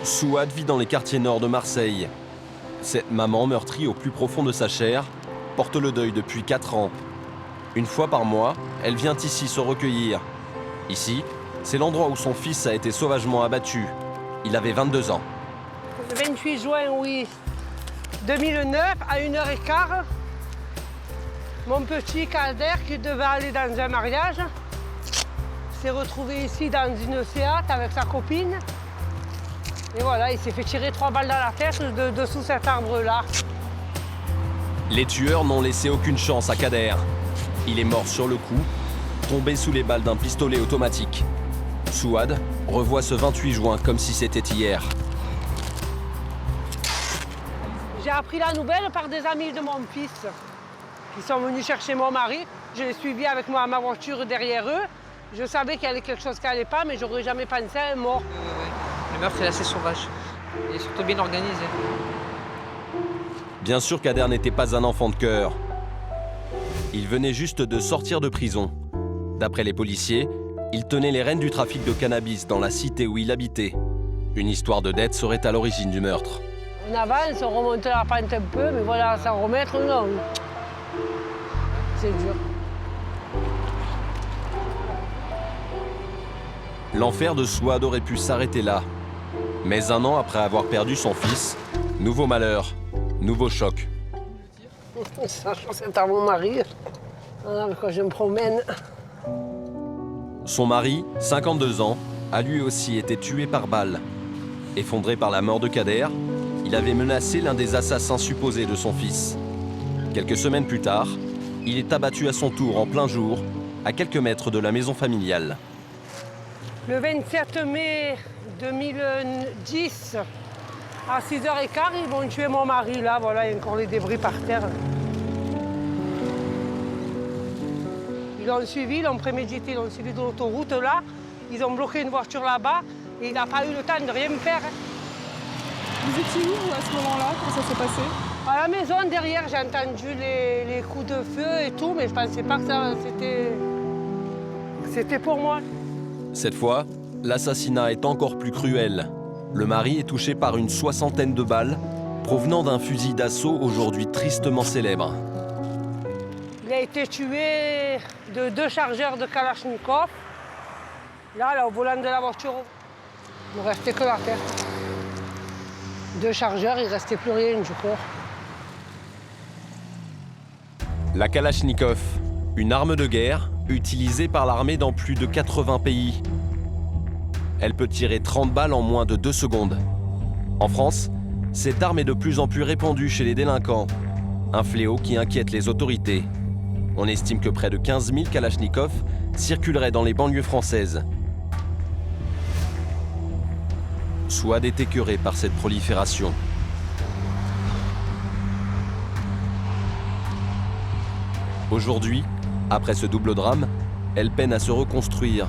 Souad vit dans les quartiers nord de Marseille. Cette maman, meurtrie au plus profond de sa chair, porte le deuil depuis 4 ans. Une fois par mois, elle vient ici se recueillir. Ici, c'est l'endroit où son fils a été sauvagement abattu. Il avait 22 ans. Le 28 juin, oui, 2009, à 1h15, mon petit Kader, qui devait aller dans un mariage, s'est retrouvé ici dans une Seat avec sa copine. Et voilà, il s'est fait tirer 3 balles dans la tête dessous cet arbre-là. Les tueurs n'ont laissé aucune chance à Kader. Il est mort sur le coup, tombé sous les balles d'un pistolet automatique. Souad revoit ce 28 juin comme si c'était hier. J'ai appris la nouvelle par des amis de mon fils qui sont venus chercher mon mari. Je l'ai suivi avec moi à ma voiture derrière eux. Je savais qu'il y avait quelque chose qui n'allait pas, mais j'aurais jamais pensé à un mort. Le meurtre est assez sauvage. Il est surtout bien organisé. Bien sûr, Kader n'était pas un enfant de cœur. Il venait juste de sortir de prison. D'après les policiers, il tenait les rênes du trafic de cannabis dans la cité où il habitait. Une histoire de dette serait à l'origine du meurtre. On avance, on remonte la pente un peu, mais voilà, s'en remettre, non. C'est dur. L'enfer de Souad aurait pu s'arrêter là. Mais 1 an après avoir perdu son fils, nouveau malheur, nouveau choc. C'est à mon mari. Voilà, quand je me promène. Son mari, 52 ans, a lui aussi été tué par balle. Effondré par la mort de Kader, il avait menacé l'un des assassins supposés de son fils. Quelques semaines plus tard, il est abattu à son tour en plein jour, à quelques mètres de la maison familiale. Le 27 mai 2010, à 6h15, ils vont tuer mon mari. Là, voilà, il y a encore les débris par terre. Ils l'ont suivi, ils l'ont prémédité, ils l'ont suivi de l'autoroute là. Ils ont bloqué une voiture là-bas et il n'a pas eu le temps de rien me faire. Vous étiez où à ce moment-là, quand ça s'est passé? À la maison, derrière, j'ai entendu les coups de feu et tout, mais je ne pensais pas que c'était pour moi. Cette fois, l'assassinat est encore plus cruel. Le mari est touché par une 60aine de balles, provenant d'un fusil d'assaut aujourd'hui tristement célèbre. Il a été tué de 2 chargeurs de Kalachnikov. Là, au volant de la voiture, il ne restait que la tête. 2 chargeurs, il ne restait plus rien du corps. La Kalachnikov, une arme de guerre utilisée par l'armée dans plus de 80 pays. Elle peut tirer 30 balles en moins de 2 secondes. En France, cette arme est de plus en plus répandue chez les délinquants. Un fléau qui inquiète les autorités. On estime que près de 15 000 Kalachnikov circuleraient dans les banlieues françaises. Souad est écœuré par cette prolifération. Aujourd'hui, après ce double drame, elle peine à se reconstruire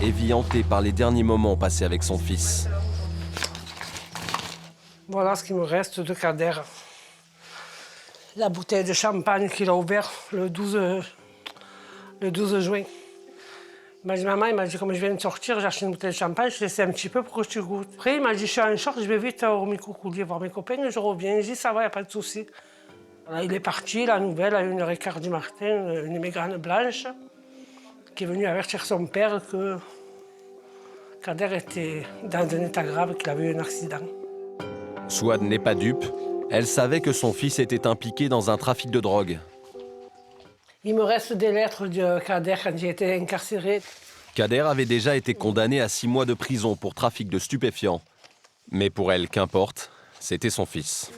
et vit hantée par les derniers moments passés avec son fils. Voilà ce qu'il me reste de Kader. La bouteille de champagne qu'il a ouverte le 12 juin. Il m'a dit, maman, il m'a dit, comme je viens de sortir, j'ai acheté une bouteille de champagne, je laissais un petit peu pour que tu goûtes. Après, il m'a dit, je suis en short, je vais vite au Micoucouli voir mes copains et je reviens. J'ai dit, ça va, il n'y a pas de souci. Voilà, il est parti, la nouvelle, à 1h15 du matin, une migraine blanche, qui est venue avertir son père que Kader était dans un état grave, qu'il avait eu un accident. Souad n'est pas dupe. Elle savait que son fils était impliqué dans un trafic de drogue. Il me reste des lettres de Kader quand j'ai été incarcéré. Kader avait déjà été condamné à 6 mois de prison pour trafic de stupéfiants. Mais pour elle, qu'importe, c'était son fils.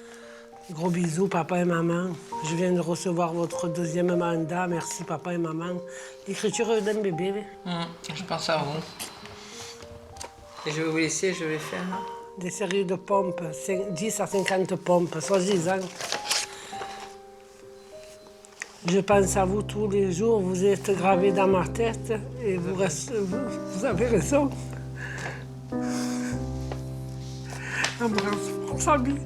Gros bisous, papa et maman. Je viens de recevoir votre 2e mandat. Merci, papa et maman. L'écriture d'un bébé. Je pense à vous. Et je vais vous laisser, je vais faire. Des séries de pompes, 10 à 50 pompes, soi-disant. Je pense à vous tous les jours, vous êtes gravés dans ma tête et vous avez raison. Embrasse, famille.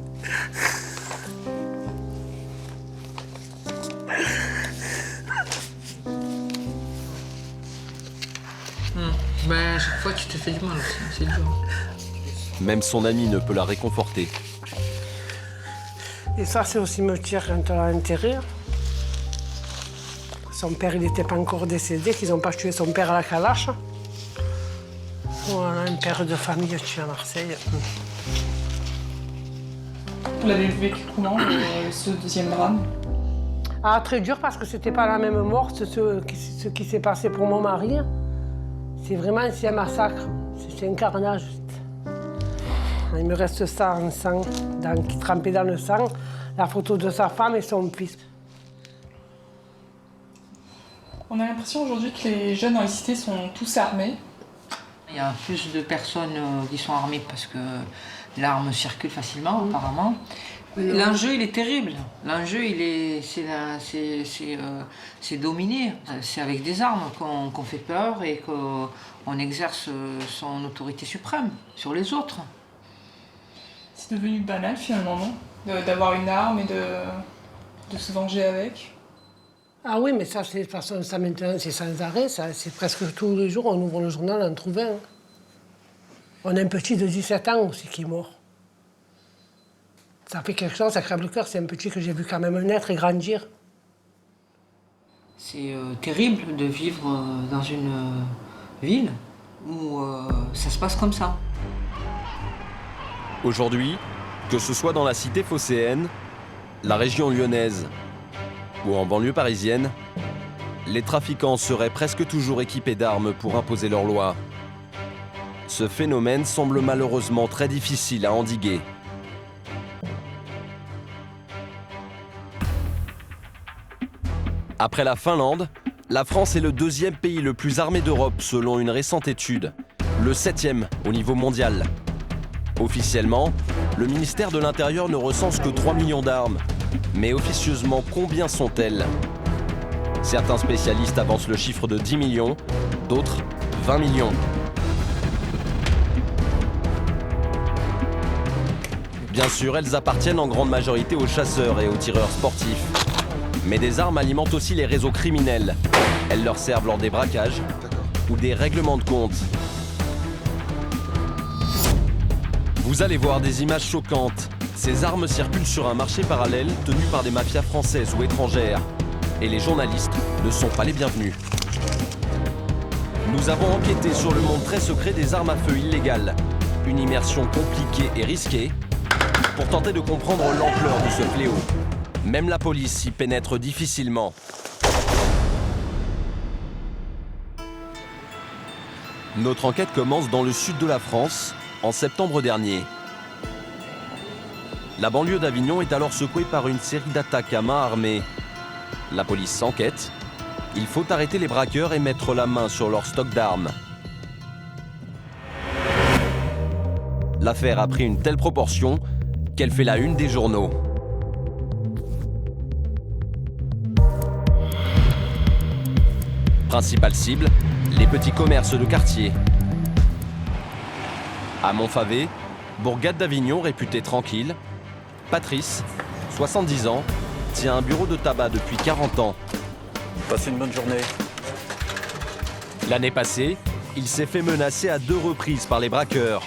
Ben, à chaque fois, tu te fais du mal aussi, c'est dur. Même son ami ne peut la réconforter. Et ça, c'est au cimetière quand on l'a enterré. Son père, il n'était pas encore décédé, qu'ils n'ont pas tué son père à la calache. Voilà, un père de famille tué à Marseille. Vous l'avez vécu comment, ce deuxième drame? Ah, très dur parce que c'était pas la même mort, ce qui s'est passé pour mon mari. C'est vraiment un massacre, c'est un carnage. Il me reste ça en sang, qui trempait dans le sang, la photo de sa femme et son fils. On a l'impression aujourd'hui que les jeunes dans les cités sont tous armés. Il y a plus de personnes qui sont armées parce que l'arme circule facilement, apparemment. L'enjeu, il est terrible. L'enjeu, c'est dominer. C'est avec des armes qu'on fait peur et qu'on exerce son autorité suprême sur les autres. C'est devenu banal finalement, non? D'avoir une arme et de se venger avec. Ah oui, mais ça, de toute façon, ça maintenant, c'est sans arrêt. C'est presque tous les jours, on ouvre le journal, on en trouve un. On a un petit de 17 ans aussi qui est mort. Ça fait quelque chose, ça crève le cœur. C'est un petit que j'ai vu quand même naître et grandir. C'est terrible de vivre dans une ville où ça se passe comme ça. Aujourd'hui, que ce soit dans la cité phocéenne, la région lyonnaise ou en banlieue parisienne, les trafiquants seraient presque toujours équipés d'armes pour imposer leurs lois. Ce phénomène semble malheureusement très difficile à endiguer. Après la Finlande, la France est le deuxième pays le plus armé d'Europe selon une récente étude, le 7e au niveau mondial. Officiellement, le ministère de l'Intérieur ne recense que 3 millions d'armes. Mais officieusement, combien sont-elles? Certains spécialistes avancent le chiffre de 10 millions, d'autres 20 millions. Bien sûr, elles appartiennent en grande majorité aux chasseurs et aux tireurs sportifs. Mais des armes alimentent aussi les réseaux criminels. Elles leur servent lors des braquages ou des règlements de compte. Vous allez voir des images choquantes. Ces armes circulent sur un marché parallèle tenu par des mafias françaises ou étrangères. Et les journalistes ne sont pas les bienvenus. Nous avons enquêté sur le monde très secret des armes à feu illégales. Une immersion compliquée et risquée pour tenter de comprendre l'ampleur de ce fléau. Même la police s'y pénètre difficilement. Notre enquête commence dans le sud de la France, en septembre dernier. La banlieue d'Avignon est alors secouée par une série d'attaques à main armée. La police s'enquête. Il faut arrêter les braqueurs et mettre la main sur leur stock d'armes. L'affaire a pris une telle proportion qu'elle fait la une des journaux. Principale cible, les petits commerces de quartier. À Montfavet, bourgade d'Avignon réputée tranquille, Patrice, 70 ans, tient un bureau de tabac depuis 40 ans. Passez une bonne journée. L'année passée, il s'est fait menacer à 2 reprises par les braqueurs.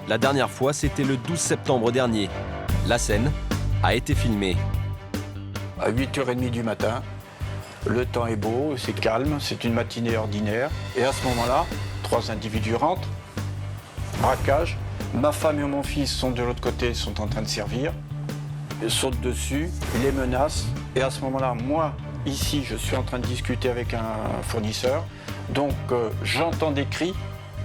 La dernière fois, c'était le 12 septembre dernier. La scène a été filmée. À 8h30 du matin, le temps est beau, c'est calme, c'est une matinée ordinaire. Et à ce moment-là, 3 individus rentrent, braquage. Ma femme et mon fils sont de l'autre côté, sont en train de servir. Ils sautent dessus, ils les menacent. Et à ce moment-là, moi, ici, je suis en train de discuter avec un fournisseur. Donc, j'entends des cris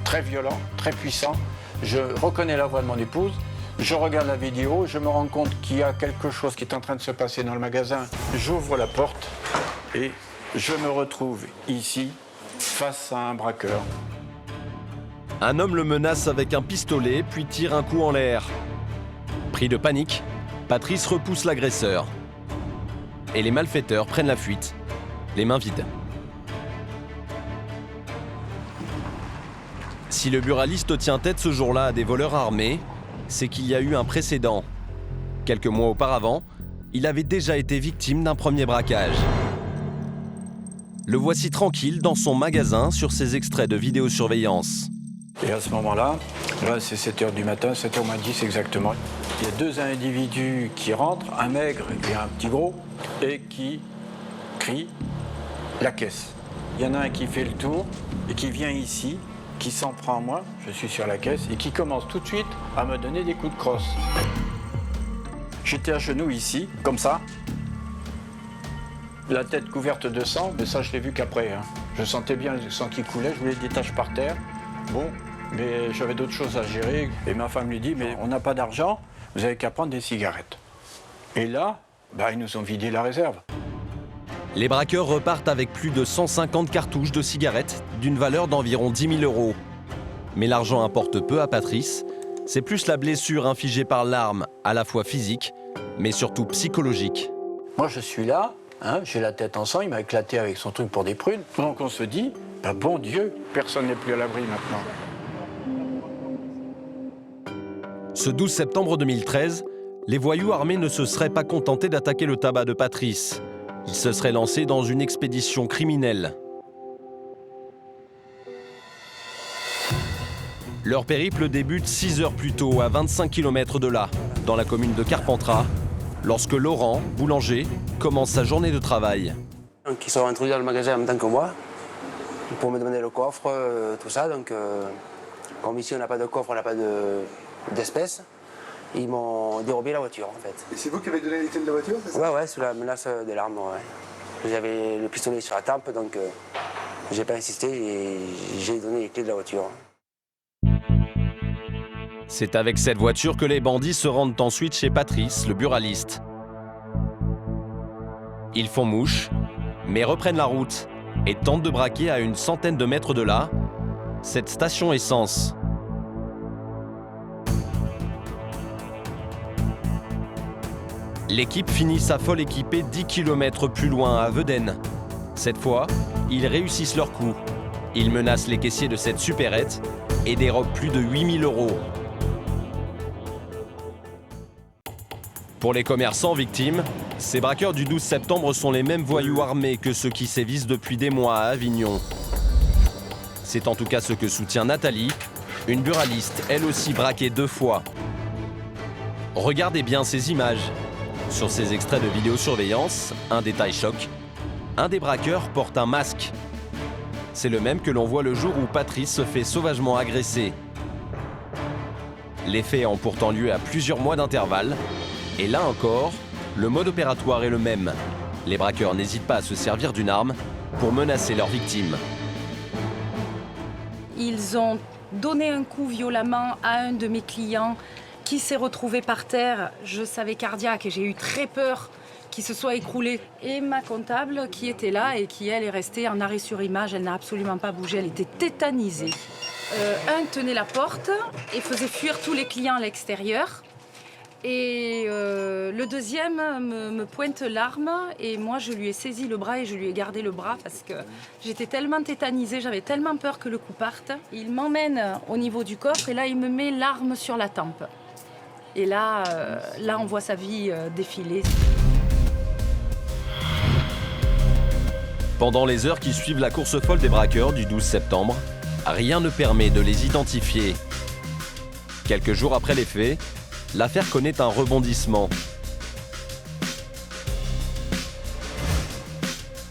très violents, très puissants. Je reconnais la voix de mon épouse. Je regarde la vidéo, je me rends compte qu'il y a quelque chose qui est en train de se passer dans le magasin. J'ouvre la porte et je me retrouve ici, face à un braqueur. Un homme le menace avec un pistolet, puis tire un coup en l'air. Pris de panique, Patrice repousse l'agresseur. Et les malfaiteurs prennent la fuite, les mains vides. Si le buraliste tient tête ce jour-là à des voleurs armés, c'est qu'il y a eu un précédent. Quelques mois auparavant, il avait déjà été victime d'un premier braquage. Le voici tranquille dans son magasin sur ses extraits de vidéosurveillance. Et à ce moment-là, là c'est 7h du matin, 7h moins 10 exactement. Il y a 2 individus qui rentrent, un maigre et un petit gros, et qui crient la caisse. Il y en a un qui fait le tour et qui vient ici, qui s'en prend à moi, je suis sur la caisse, et qui commence tout de suite à me donner des coups de crosse. J'étais à genoux ici, comme ça, la tête couverte de sang, mais ça je l'ai vu qu'après. Hein. Je sentais bien le sang qui coulait, je voulais des taches par terre. Bon, mais j'avais d'autres choses à gérer. Et ma femme lui dit, mais on n'a pas d'argent, vous avez qu'à prendre des cigarettes. Et là, ils nous ont vidé la réserve. Les braqueurs repartent avec plus de 150 cartouches de cigarettes d'une valeur d'environ 10 000 €. Mais l'argent importe peu à Patrice. C'est plus la blessure infligée par l'arme, à la fois physique, mais surtout psychologique. Moi je suis là, hein, j'ai la tête en sang, il m'a éclaté avec son truc pour des prunes. Donc on se dit, bon Dieu, personne n'est plus à l'abri maintenant. Ce 12 septembre 2013, les voyous armés ne se seraient pas contentés d'attaquer le tabac de Patrice. Ils se seraient lancés dans une expédition criminelle. Leur périple débute 6 heures plus tôt, à 25 km de là, dans la commune de Carpentras, lorsque Laurent, boulanger, commence sa journée de travail. Donc, ils sont introduits dans le magasin en même temps que moi, pour me demander le coffre, tout ça. Donc, comme ici on n'a pas de coffre, on n'a pas d'espèces, ils m'ont dérobé la voiture en fait. Et c'est vous qui avez donné les clés de la voiture, c'est ça? Ouais, sous la menace de l'arme, ouais. J'avais le pistolet sur la tempe, donc j'ai pas insisté et j'ai donné les clés de la voiture. C'est avec cette voiture que les bandits se rendent ensuite chez Patrice, le buraliste. Ils font mouche, mais reprennent la route et tentent de braquer à une centaine de mètres de là cette station essence. L'équipe finit sa folle équipée 10 km plus loin, à Vedène. Cette fois, ils réussissent leur coup. Ils menacent les caissiers de cette supérette et dérobent plus de 8 000 €. Pour les commerçants victimes, ces braqueurs du 12 septembre sont les mêmes voyous armés que ceux qui sévissent depuis des mois à Avignon. C'est en tout cas ce que soutient Nathalie, une buraliste, elle aussi braquée 2 fois. Regardez bien ces images. Sur ces extraits de vidéosurveillance, un détail choque. Un des braqueurs porte un masque. C'est le même que l'on voit le jour où Patrice se fait sauvagement agresser. Les faits ont pourtant lieu à plusieurs mois d'intervalle. Et là encore, le mode opératoire est le même. Les braqueurs n'hésitent pas à se servir d'une arme pour menacer leurs victimes. Ils ont donné un coup violemment à un de mes clients qui s'est retrouvé par terre. Je savais cardiaque et j'ai eu très peur qu'il se soit écroulé. Et ma comptable qui était là et qui, elle, est restée en arrêt sur image, elle n'a absolument pas bougé, elle était tétanisée. Un tenait la porte et faisait fuir tous les clients à l'extérieur. Et le deuxième me pointe l'arme et moi je lui ai saisi le bras et je lui ai gardé le bras parce que j'étais tellement tétanisée, j'avais tellement peur que le coup parte. Il m'emmène au niveau du coffre et là il me met l'arme sur la tempe. Et là on voit sa vie défiler. Pendant les heures qui suivent la course folle des braqueurs du 12 septembre, rien ne permet de les identifier. Quelques jours après les faits, l'affaire connaît un rebondissement.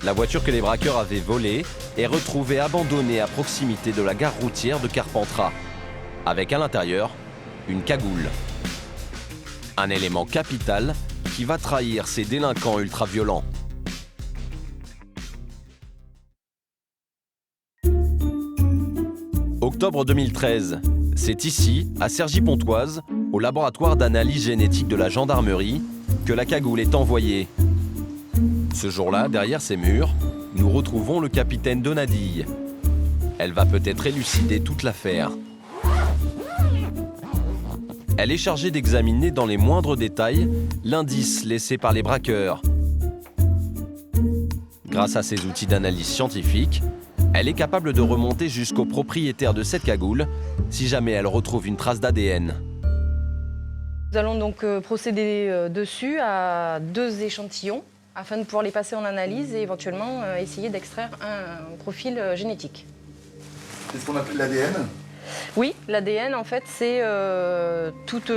La voiture que les braqueurs avaient volée est retrouvée abandonnée à proximité de la gare routière de Carpentras, avec à l'intérieur une cagoule. Un élément capital qui va trahir ces délinquants ultra-violents. Octobre 2013, c'est ici, à Cergy-Pontoise, au laboratoire d'analyse génétique de la gendarmerie, que la cagoule est envoyée. Ce jour-là, derrière ces murs, nous retrouvons le capitaine Donadille. Elle va peut-être élucider toute l'affaire. Elle est chargée d'examiner dans les moindres détails l'indice laissé par les braqueurs. Grâce à ses outils d'analyse scientifique, elle est capable de remonter jusqu'au propriétaire de cette cagoule si jamais elle retrouve une trace d'ADN. Nous allons donc procéder dessus à 2 échantillons afin de pouvoir les passer en analyse et éventuellement essayer d'extraire un profil génétique. C'est ce qu'on appelle l'ADN? Oui, l'ADN en fait c'est toutes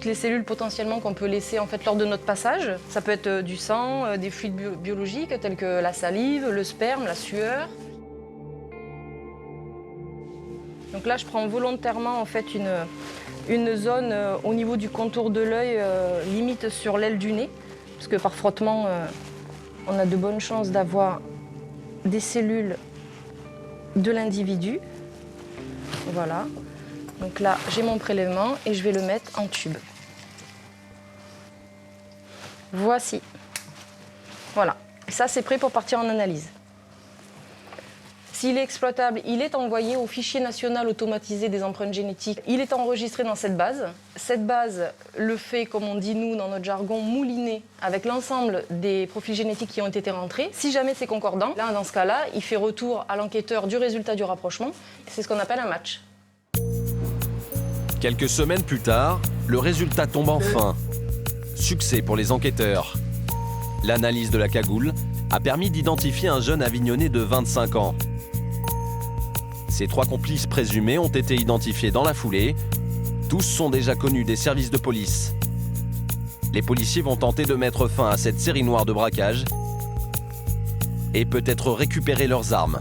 les cellules potentiellement qu'on peut laisser en fait lors de notre passage. Ça peut être du sang, des fluides biologiques tels que la salive, le sperme, la sueur. Donc là je prends volontairement en fait une zone au niveau du contour de l'œil, limite sur l'aile du nez, parce que par frottement on a de bonnes chances d'avoir des cellules de l'individu. Voilà, donc là j'ai mon prélèvement et je vais le mettre en tube. Voici. Voilà, ça c'est prêt pour partir en analyse. S'il est exploitable, il est envoyé au fichier national automatisé des empreintes génétiques. Il est enregistré dans cette base. Cette base le fait, comme on dit nous dans notre jargon, mouliner avec l'ensemble des profils génétiques qui ont été rentrés. Si jamais c'est concordant, là dans ce cas-là, il fait retour à l'enquêteur du résultat du rapprochement. C'est ce qu'on appelle un match. Quelques semaines plus tard, le résultat tombe enfin. Succès pour les enquêteurs. L'analyse de la cagoule a permis d'identifier un jeune Avignonnais de 25 ans. Ces 3 complices présumés ont été identifiés dans la foulée. Tous sont déjà connus des services de police. Les policiers vont tenter de mettre fin à cette série noire de braquage et peut-être récupérer leurs armes.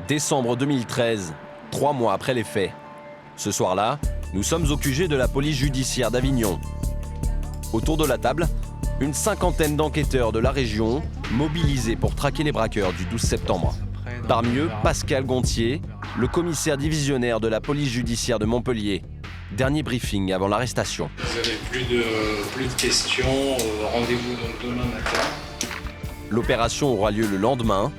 Décembre 2013, 3 mois après les faits. Ce soir-là, nous sommes au QG de la police judiciaire d'Avignon. Autour de la table, une cinquantaine d'enquêteurs de la région mobilisés pour traquer les braqueurs du 12 septembre. Parmi eux, Pascal Gontier, le commissaire divisionnaire de la police judiciaire de Montpellier. Dernier briefing avant l'arrestation. Vous avez plus de questions, rendez-vous donc demain matin. L'opération aura lieu le lendemain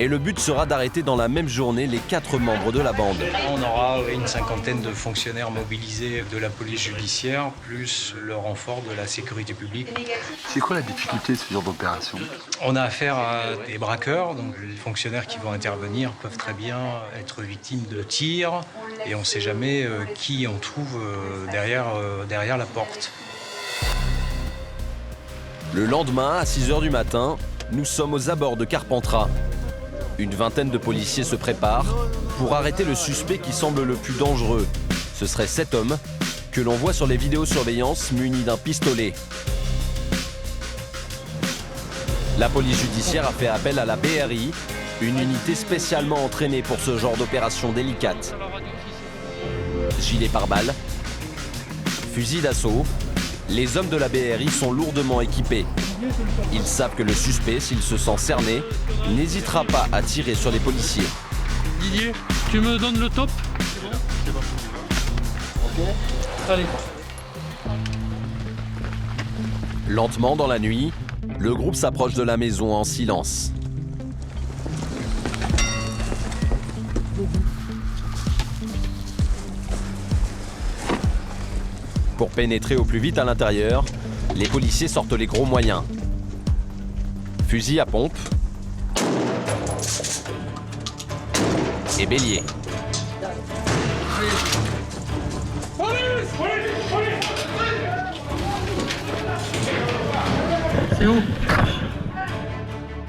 et le but sera d'arrêter dans la même journée les 4 membres de la bande. On aura une cinquantaine de fonctionnaires mobilisés de la police judiciaire, plus le renfort de la sécurité publique. C'est quoi la difficulté de ce genre d'opération? On a affaire à des braqueurs, donc les fonctionnaires qui vont intervenir peuvent très bien être victimes de tirs et on ne sait jamais qui on trouve derrière la porte. Le lendemain, à 6 h du matin, nous sommes aux abords de Carpentras. Une vingtaine de policiers se préparent pour arrêter le suspect qui semble le plus dangereux. Ce serait cet homme que l'on voit sur les vidéosurveillances muni d'un pistolet. La police judiciaire a fait appel à la BRI, une unité spécialement entraînée pour ce genre d'opération délicate. Gilet pare-balles, fusil d'assaut, les hommes de la BRI sont lourdement équipés. Ils savent que le suspect, s'il se sent cerné, n'hésitera pas à tirer sur les policiers. Didier, tu me donnes le top? C'est bon. Ok. Allez. Lentement dans la nuit, le groupe s'approche de la maison en silence. Pour pénétrer au plus vite à l'intérieur, les policiers sortent les gros moyens. Fusil à pompe et bélier. C'est où?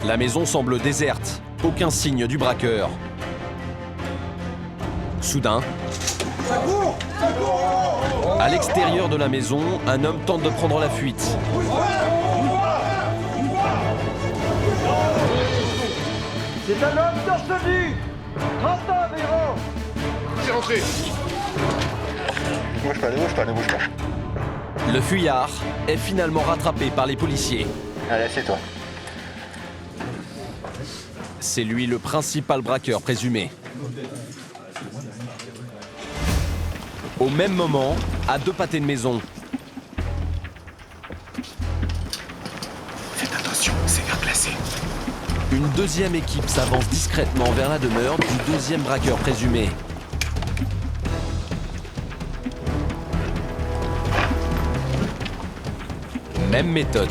La maison semble déserte, aucun signe du braqueur. Soudain, à l'extérieur de la maison, un homme tente de prendre la fuite. C'est un homme torse nu. 30 ans environ. C'est rentré. Bouge pas, ne bouge pas, ne bouge pas. Le fuyard est finalement rattrapé par les policiers. Allez, c'est toi. C'est lui le principal braqueur présumé. Au même moment, à 2 pâtés de maison. Faites attention, c'est verglacé. Une deuxième équipe s'avance discrètement vers la demeure du deuxième braqueur présumé. Même méthode.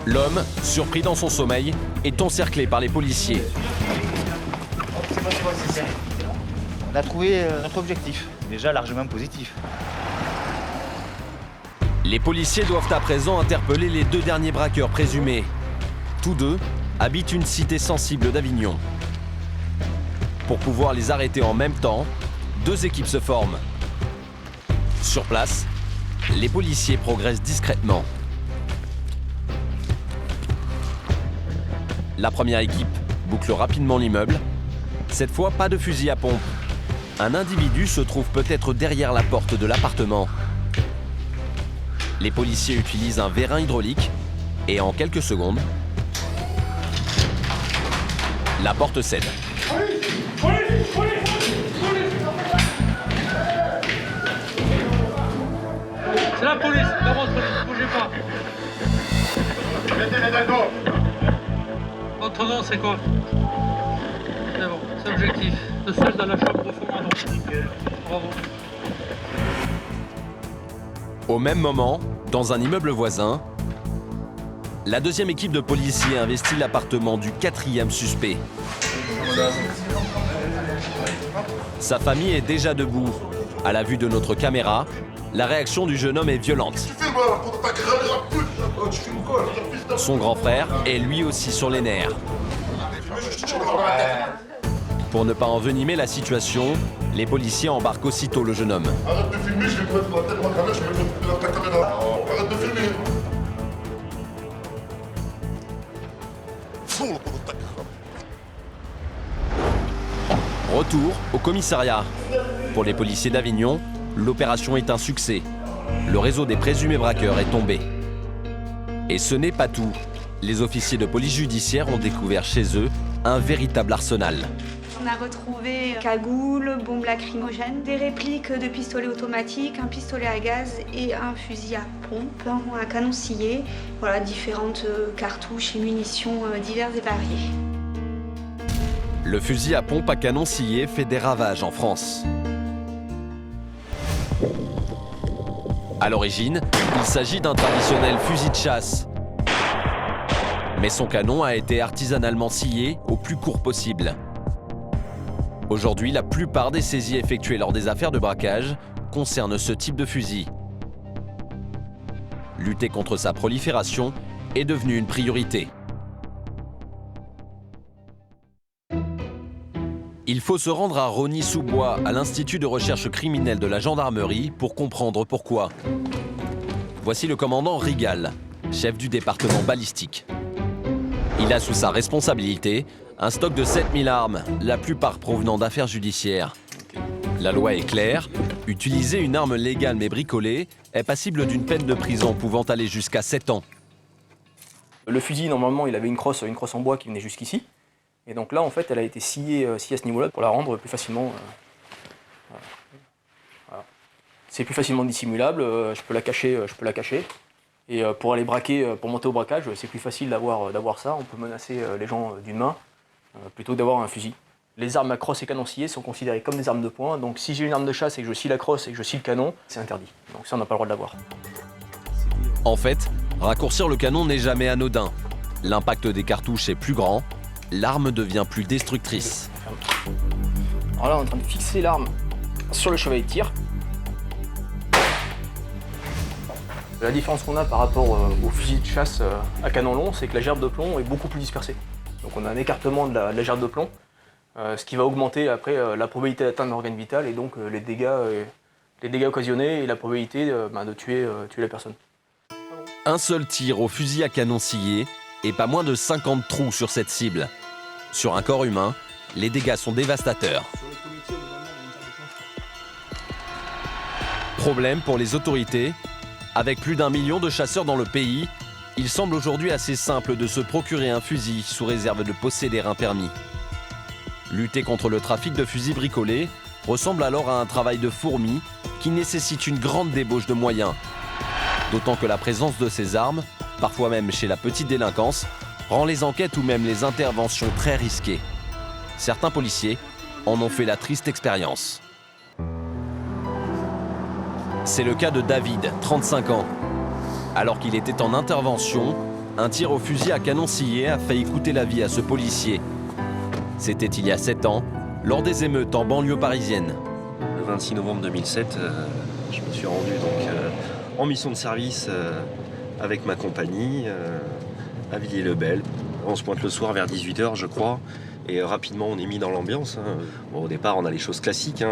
L'homme, surpris dans son sommeil, est encerclé par les policiers. On a trouvé notre objectif, déjà largement positif. Les policiers doivent à présent interpeller les 2 derniers braqueurs présumés. Tous 2 habitent une cité sensible d'Avignon. Pour pouvoir les arrêter en même temps, 2 équipes se forment. Sur place, les policiers progressent discrètement. La première équipe boucle rapidement l'immeuble. Cette fois, pas de fusil à pompe. Un individu se trouve peut-être derrière la porte de l'appartement. Les policiers utilisent un vérin hydraulique et en quelques secondes, la porte cède. C'est la police, dans votre police, bougez pas. Mettez-les d'accord. Votre nom, c'est quoi? C'est bon, c'est objectif. De celle dans la chambre de fond à droite. Bravo. Au même moment, dans un immeuble voisin, la 2e équipe de policiers investit l'appartement du 4e suspect. Sa famille est déjà debout. À la vue de notre caméra, la réaction du jeune homme est violente. Son grand frère est lui aussi sur les nerfs. Pour ne pas envenimer la situation, les policiers embarquent aussitôt le jeune homme. Arrête de filmer, je vais te mettre la tête dans la caméra, je vais mettre la caméra. Arrête de filmer. Retour au commissariat. Pour les policiers d'Avignon, l'opération est un succès. Le réseau des présumés braqueurs est tombé. Et ce n'est pas tout. Les officiers de police judiciaire ont découvert chez eux un véritable arsenal. On a retrouvé cagoules, bombes lacrymogènes, des répliques de pistolets automatiques, un pistolet à gaz et un fusil à pompe, un canon scié, voilà, différentes cartouches et munitions diverses et variées. Le fusil à pompe à canon scié fait des ravages en France. À l'origine, il s'agit d'un traditionnel fusil de chasse. Mais son canon a été artisanalement scié au plus court possible. Aujourd'hui, la plupart des saisies effectuées lors des affaires de braquage concernent ce type de fusil. Lutter contre sa prolifération est devenu une priorité. Il faut se rendre à Rosny-sous-Bois, à l'Institut de recherche criminelle de la gendarmerie, pour comprendre pourquoi. Voici le commandant Rigal, chef du département balistique. Il a sous sa responsabilité un stock de 7000 armes, la plupart provenant d'affaires judiciaires. La loi est claire, utiliser une arme légale mais bricolée est passible d'une peine de prison pouvant aller jusqu'à 7 ans. Le fusil, normalement, il avait une crosse en bois qui venait jusqu'ici. Et donc là, en fait, elle a été sciée à ce niveau-là pour la rendre plus facilement... voilà. C'est plus facilement dissimulable, je peux la cacher. Et pour aller braquer, pour monter au braquage, c'est plus facile d'avoir ça. On peut menacer les gens d'une main plutôt que d'avoir un fusil. Les armes à crosse et canon scié sont considérées comme des armes de poing. Donc si j'ai une arme de chasse et que je scie la crosse et que je scie le canon, c'est interdit. Donc ça, on n'a pas le droit de l'avoir. En fait, raccourcir le canon n'est jamais anodin. L'impact des cartouches est plus grand, l'arme devient plus destructrice. Alors là, on est en train de fixer l'arme sur le chevalet de tir. La différence qu'on a par rapport au fusil de chasse à canon long, c'est que la gerbe de plomb est beaucoup plus dispersée. Donc on a un écartement de la gerbe de plomb, ce qui va augmenter après la probabilité d'atteindre l'organe vital et donc les dégâts occasionnés et la probabilité de tuer la personne. Un seul tir au fusil à canon scié et pas moins de 50 trous sur cette cible. Sur un corps humain, les dégâts sont dévastateurs. Problème pour les autorités, avec plus d'1 million de chasseurs dans le pays, il semble aujourd'hui assez simple de se procurer un fusil sous réserve de posséder un permis. Lutter contre le trafic de fusils bricolés ressemble alors à un travail de fourmi qui nécessite une grande débauche de moyens. D'autant que la présence de ces armes, parfois même chez la petite délinquance, rend les enquêtes ou même les interventions très risquées. Certains policiers en ont fait la triste expérience. C'est le cas de David, 35 ans. Alors qu'il était en intervention, un tir au fusil à canon scié a failli coûter la vie à ce policier. C'était il y a 7 ans, lors des émeutes en banlieue parisienne. Le 26 novembre 2007, je me suis rendu donc, en mission de service avec ma compagnie à Villiers-le-Bel. On se pointe le soir vers 18h, je crois. Et rapidement, on est mis dans l'ambiance. Bon, au départ, on a les choses classiques,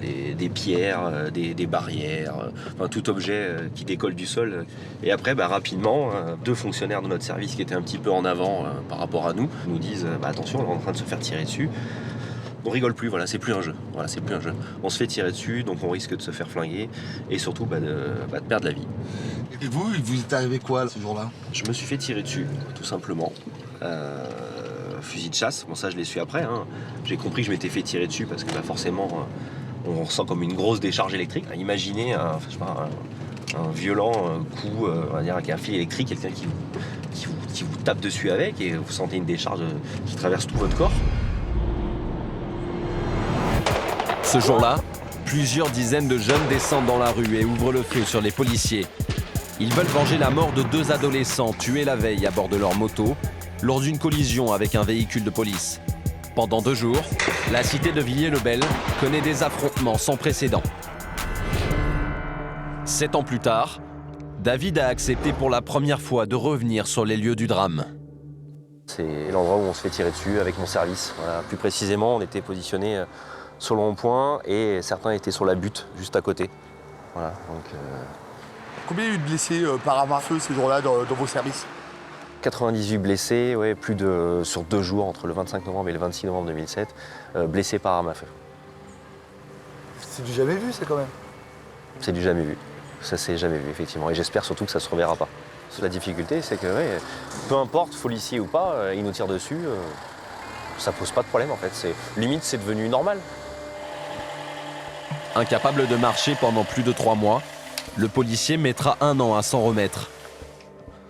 des pierres, des barrières, enfin, tout objet qui décolle du sol. Et après, rapidement, 2 fonctionnaires de notre service qui étaient un petit peu en avant par rapport à nous disent attention, on est en train de se faire tirer dessus. On rigole plus, voilà, c'est plus un jeu. Voilà, c'est plus un jeu. On se fait tirer dessus, donc on risque de se faire flinguer et surtout de perdre la vie. Et vous, il vous est arrivé quoi ce jour-là? Je me suis fait tirer dessus, tout simplement. Fusil de chasse, bon ça je l'ai su après. J'ai compris que je m'étais fait tirer dessus parce que forcément on ressent comme une grosse décharge électrique. Imaginez un violent coup, on va dire avec un fil électrique, quelqu'un qui vous tape dessus avec et vous sentez une décharge qui traverse tout votre corps. Ce jour-là, plusieurs dizaines de jeunes descendent dans la rue et ouvrent le feu sur les policiers. Ils veulent venger la mort de 2 adolescents tués la veille à bord de leur moto lors d'une collision avec un véhicule de police. Pendant 2 jours, la cité de Villiers-le-Bel connaît des affrontements sans précédent. 7 ans plus tard, David a accepté pour la première fois de revenir sur les lieux du drame. C'est l'endroit où on se fait tirer dessus avec mon service. Voilà. Plus précisément, on était positionnés sur le rond-point et certains étaient sur la butte juste à côté. Voilà, donc, Combien il y a eu de blessés par arme à feu ces jours-là dans vos services? 98 blessés, ouais, sur 2 jours, entre le 25 novembre et le 26 novembre 2007, blessés par arme à feu. C'est du jamais vu, ça, quand même. C'est du jamais vu. Ça, c'est jamais vu, effectivement. Et j'espère surtout que ça ne se reverra pas. La difficulté, c'est que peu importe, policier ou pas, ils nous tirent dessus, ça pose pas de problème, en fait. Limite, c'est devenu normal. Incapable de marcher pendant plus de 3 mois, le policier mettra 1 an à s'en remettre.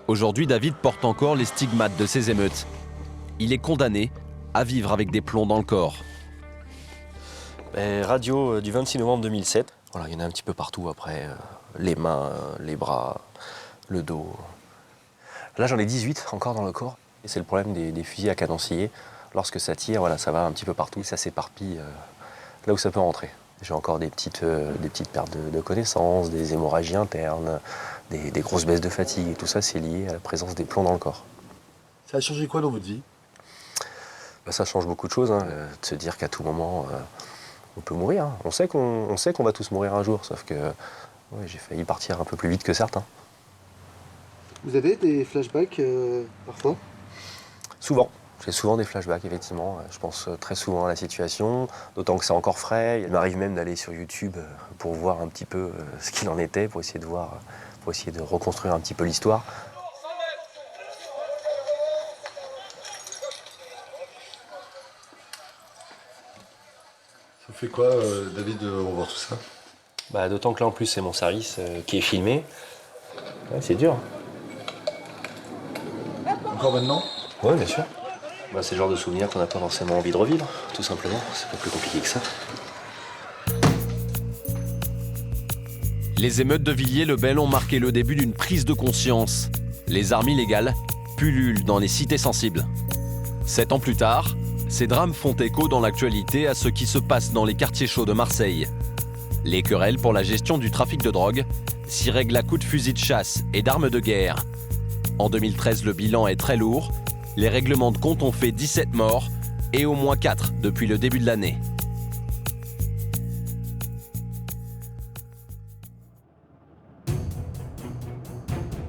Aujourd'hui, David porte encore les stigmates de ces émeutes. Il est condamné à vivre avec des plombs dans le corps. Radio du 26 novembre 2007. Voilà, il y en a un petit peu partout après. Les mains, les bras, le dos. Là, j'en ai 18 encore dans le corps. Et c'est le problème des fusils à canonciller. Lorsque ça tire, voilà, ça va un petit peu partout. Ça s'éparpille là où ça peut rentrer. J'ai encore des petites pertes de connaissances, des hémorragies internes, des grosses baisses de fatigue. Et tout ça, c'est lié à la présence des plombs dans le corps. Ça a changé quoi dans votre vie? Ça change beaucoup de choses, de se dire qu'à tout moment, on peut mourir. On sait qu'on va tous mourir un jour, sauf que j'ai failli partir un peu plus vite que certains. Vous avez des flashbacks parfois? Souvent. J'ai souvent des flashbacks, effectivement. Je pense très souvent à la situation, d'autant que c'est encore frais. Il m'arrive même d'aller sur YouTube pour voir un petit peu ce qu'il en était, pour essayer de reconstruire un petit peu l'histoire. Ça vous fait quoi, David, de revoir tout ça? D'autant que là, en plus, c'est mon service qui est filmé. Ouais, c'est dur. Encore maintenant? Oui, bien sûr. C'est le genre de souvenir qu'on n'a pas forcément envie de revivre, tout simplement. C'est pas plus compliqué que ça. Les émeutes de Villiers-le-Bel ont marqué le début d'une prise de conscience. Les armes illégales pullulent dans les cités sensibles. 7 ans plus tard, ces drames font écho dans l'actualité à ce qui se passe dans les quartiers chauds de Marseille. Les querelles pour la gestion du trafic de drogue s'y règlent à coups de fusils de chasse et d'armes de guerre. En 2013, le bilan est très lourd. Les règlements de compte ont fait 17 morts et au moins 4 depuis le début de l'année.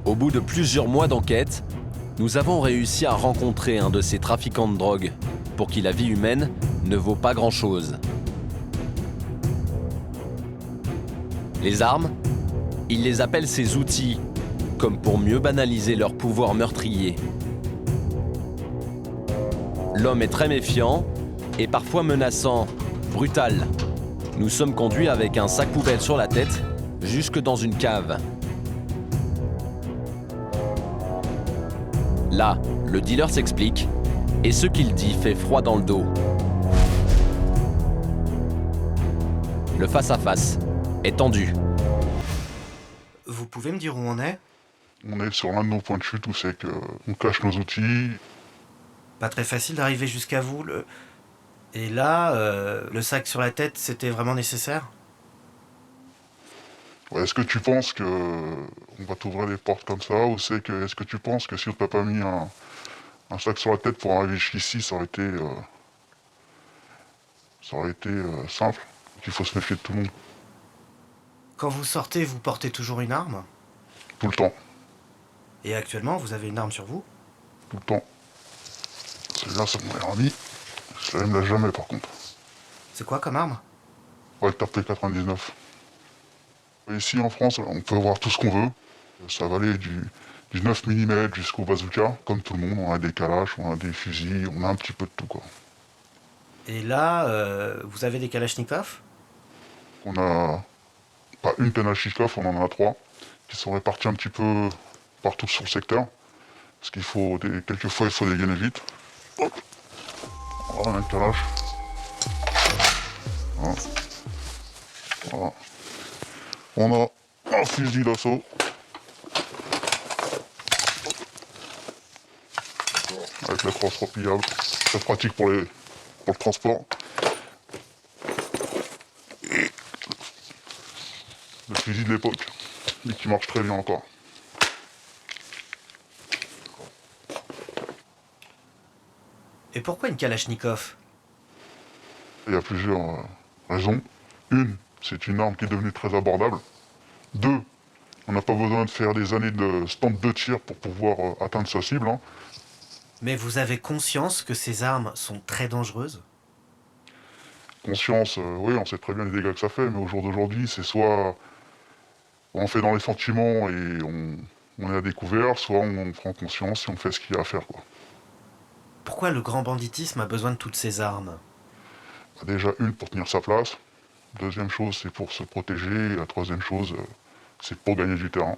Au bout de plusieurs mois d'enquête, nous avons réussi à rencontrer un de ces trafiquants de drogue pour qui la vie humaine ne vaut pas grand-chose. Les armes, il les appelle ses outils, comme pour mieux banaliser leur pouvoir meurtrier. L'homme est très méfiant et parfois menaçant, brutal. Nous sommes conduits avec un sac poubelle sur la tête jusque dans une cave. Là, le dealer s'explique et ce qu'il dit fait froid dans le dos. Le face-à-face est tendu. Vous pouvez me dire où on est? On est sur l'un de nos points de chute où c'est qu'on cache nos outils. Pas très facile d'arriver jusqu'à vous. Et là, le sac sur la tête, c'était vraiment nécessaire? Ouais, est-ce que tu penses que on va t'ouvrir les portes comme ça, ou est-ce que tu penses que si on t'a pas mis un sac sur la tête pour arriver jusqu'ici, ça aurait été simple. Il faut se méfier de tout le monde. Quand vous sortez, vous portez toujours une arme? Tout le temps. Et actuellement, vous avez une arme sur vous? Tout le temps. Celle-là, c'est mon meilleur ami. Celle-là, il me l'a jamais, par contre. C'est quoi comme arme? Walther P99. Ici, en France, on peut voir tout ce qu'on veut. Ça va aller du 9 mm jusqu'au bazooka. Comme tout le monde, on a des kalash, on a des fusils, on a un petit peu de tout, quoi. Et là, vous avez des kalachnikovs? On a pas une kalachnikov, on en a 3, qui sont répartis un petit peu partout sur le secteur. Parce qu'il faut, quelquefois, il faut dégainer vite. Hop. Voilà, un kalash. Voilà. Voilà. On a un fusil d'assaut. Avec la crosse repliable. Très pratique pour le transport. Et le fusil de l'époque, mais qui marche très bien encore. Et pourquoi une kalachnikov? Il y a plusieurs raisons. Une, c'est une arme qui est devenue très abordable. 2, on n'a pas besoin de faire des années de stand de tir pour pouvoir atteindre sa cible. Hein. Mais vous avez conscience que ces armes sont très dangereuses? Conscience, oui, on sait très bien les dégâts que ça fait, mais au jour d'aujourd'hui, c'est soit on fait dans les sentiments et on est à découvert, soit on prend conscience et on fait ce qu'il y a à faire, quoi. Pourquoi le grand banditisme a besoin de toutes ces armes? Déjà, une, pour tenir sa place. Deuxième chose, c'est pour se protéger. Et la troisième chose, c'est pour gagner du terrain.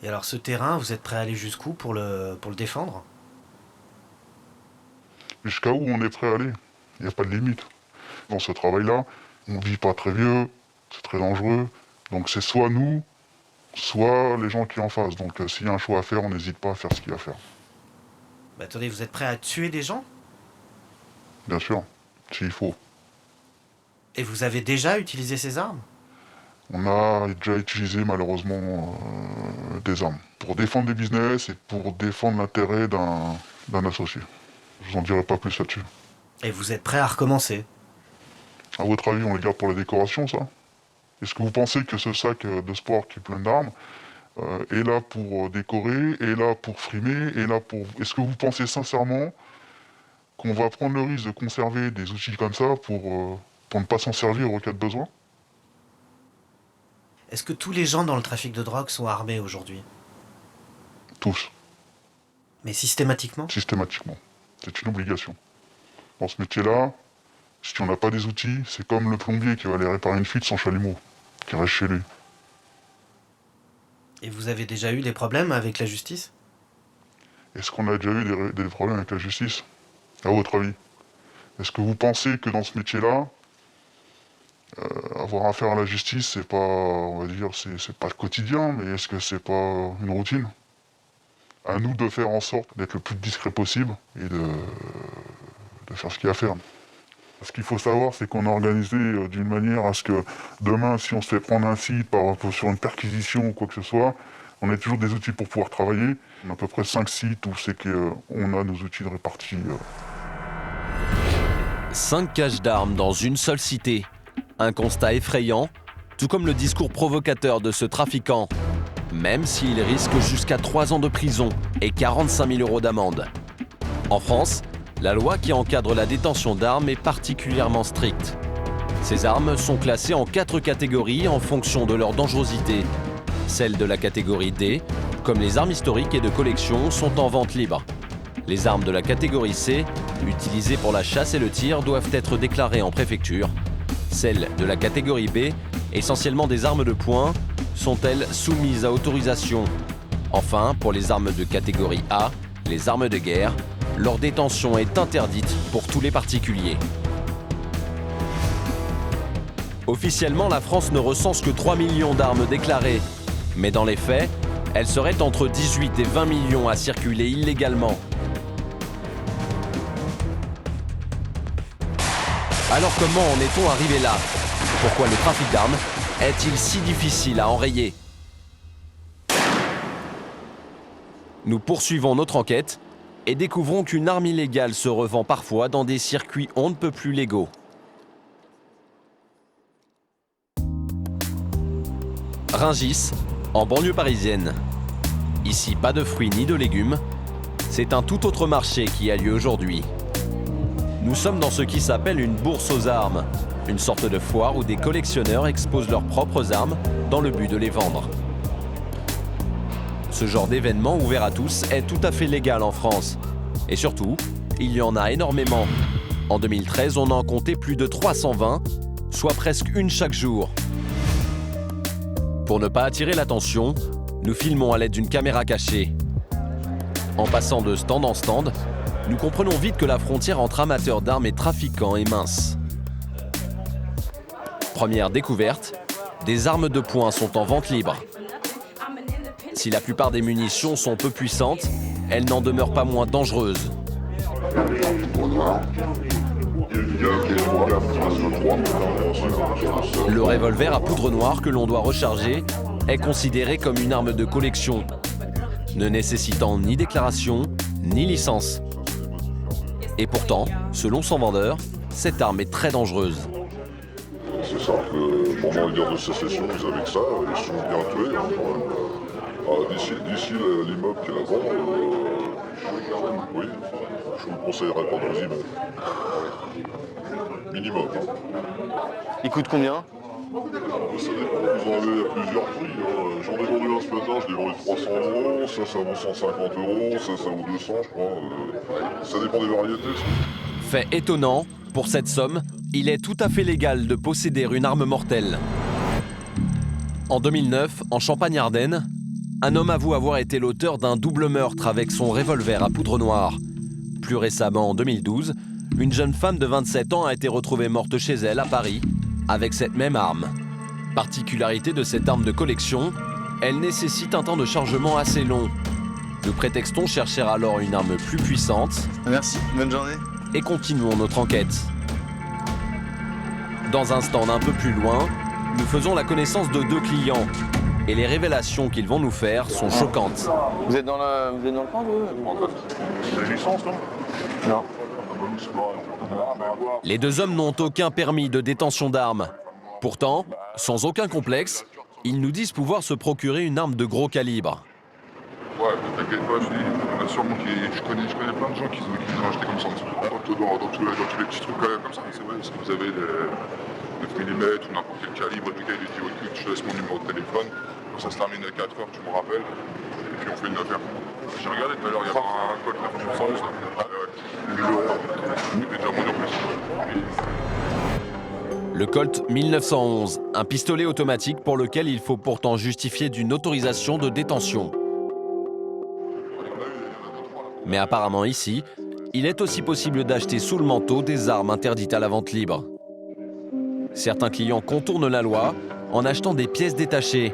Et alors ce terrain, vous êtes prêt à aller jusqu'où pour le défendre? Jusqu'à où on est prêt à aller. Il n'y a pas de limite. Dans ce travail-là, on ne vit pas très vieux, c'est très dangereux. Donc c'est soit nous, soit les gens qui en face. Donc s'il y a un choix à faire, on n'hésite pas à faire ce qu'il y a à faire. Bah attendez, vous êtes prêt à tuer des gens? Bien sûr, s'il faut. Et vous avez déjà utilisé ces armes? On a déjà utilisé malheureusement des armes. Pour défendre des business et pour défendre l'intérêt d'un associé. Je vous en dirai pas plus là-dessus. Et vous êtes prêt à recommencer? À votre avis, on les garde pour la décoration, ça? Est-ce que vous pensez que ce sac de sport qui est plein d'armes est là pour décorer, est là pour frimer, est là pour... Est-ce que vous pensez sincèrement qu'on va prendre le risque de conserver des outils comme ça pour ne pas s'en servir au cas de besoin? Est-ce que tous les gens dans le trafic de drogue sont armés aujourd'hui? Tous. Mais systématiquement? Systématiquement. C'est une obligation. Dans ce métier-là, si on n'a pas des outils, c'est comme le plombier qui va aller réparer une fuite sans chalumeau, qui reste chez lui. Et vous avez déjà eu des problèmes avec la justice? Est-ce qu'on a déjà eu des problèmes avec la justice? À votre avis? Est-ce que vous pensez que dans ce métier-là, avoir affaire à la justice, c'est pas, on va dire, c'est pas le quotidien, mais est-ce que c'est pas une routine? À nous de faire en sorte d'être le plus discret possible et de faire ce qu'il y a à faire. Ce qu'il faut savoir, c'est qu'on est organisé d'une manière à ce que demain, si on se fait prendre un site sur une perquisition ou quoi que ce soit, on a toujours des outils pour pouvoir travailler. On a à peu près 5 sites où c'est qu'on a nos outils de répartie. 5 caches d'armes dans une seule cité. Un constat effrayant, tout comme le discours provocateur de ce trafiquant, même s'il risque jusqu'à 3 ans de prison et 45 000 € d'amende. En France, la loi qui encadre la détention d'armes est particulièrement stricte. Ces armes sont classées en 4 catégories en fonction de leur dangerosité. Celles de la catégorie D, comme les armes historiques et de collection, sont en vente libre. Les armes de la catégorie C, utilisées pour la chasse et le tir, doivent être déclarées en préfecture. Celles de la catégorie B, essentiellement des armes de poing, sont elles soumises à autorisation. Enfin, pour les armes de catégorie A, les armes de guerre, leur détention est interdite pour tous les particuliers. Officiellement, la France ne recense que 3 millions d'armes déclarées. Mais dans les faits, elles seraient entre 18 et 20 millions à circuler illégalement. Alors comment en est-on arrivé là? Pourquoi le trafic d'armes est-il si difficile à enrayer? Nous poursuivons notre enquête et découvrons qu'une arme illégale se revend parfois dans des circuits on ne peut plus légaux. Rungis, en banlieue parisienne. Ici, pas de fruits ni de légumes. C'est un tout autre marché qui a lieu aujourd'hui. Nous sommes dans ce qui s'appelle une bourse aux armes, une sorte de foire où des collectionneurs exposent leurs propres armes dans le but de les vendre. Ce genre d'événement ouvert à tous est tout à fait légal en France. Et surtout, il y en a énormément. En 2013, on en comptait plus de 320, soit presque une chaque jour. Pour ne pas attirer l'attention, nous filmons à l'aide d'une caméra cachée. En passant de stand en stand, nous comprenons vite que la frontière entre amateurs d'armes et trafiquants est mince. Première découverte, des armes de poing sont en vente libre. Si la plupart des munitions sont peu puissantes, elles n'en demeurent pas moins dangereuses. Le revolver à poudre noire que l'on doit recharger est considéré comme une arme de collection, ne nécessitant ni déclaration ni licence. Et pourtant, selon son vendeur, cette arme est très dangereuse. C'est ça que pendant les guerres de sécession, ils avaient que ça, ils se sont bien tués. D'ici l'immeuble qui est là-bas, oui, je vous conseillerais pas dans les immeubles. Minimum. Il coûte combien? Ça dépend, vous en avez à plusieurs prix. J'en ai vendu un ce matin, je l'ai vendu 300 €, ça vaut 150 €, ça vaut 200, je crois. Ça dépend des variétés. Fait étonnant, pour cette somme, il est tout à fait légal de posséder une arme mortelle. En 2009, en Champagne-Ardenne, un homme avoue avoir été l'auteur d'un double meurtre avec son revolver à poudre noire. Plus récemment, en 2012, une jeune femme de 27 ans a été retrouvée morte chez elle à Paris, avec cette même arme. Particularité de cette arme de collection, elle nécessite un temps de chargement assez long. Nous prétextons chercher alors une arme plus puissante. Merci, bonne journée. Et continuons notre enquête. Dans un stand un peu plus loin, nous faisons la connaissance de deux clients. Et les révélations qu'ils vont nous faire sont choquantes. Vous êtes dans le coin, vous? Vous avez licence, non? Non. Les deux hommes n'ont aucun permis de détention d'armes. Pourtant, sans aucun complexe, ils nous disent pouvoir se procurer une arme de gros calibre. Ouais, t'inquiète pas, je dis, sûrement je connais plein de gens qui ont acheté comme ça. Dans tous les petits trucs comme ça, c'est vrai, si vous avez des millimètres ou n'importe quel calibre, et il dit écoute, je te laisse mon numéro de téléphone, quand ça se termine à 4 heures, tu me rappelles, et puis on fait une affaire. J'ai regardé tout à l'heure, il y avait un code là, je me sens juste. Déjà moins en plus. Le Colt 1911, un pistolet automatique pour lequel il faut pourtant justifier d'une autorisation de détention. Mais apparemment ici, il est aussi possible d'acheter sous le manteau des armes interdites à la vente libre. Certains clients contournent la loi en achetant des pièces détachées.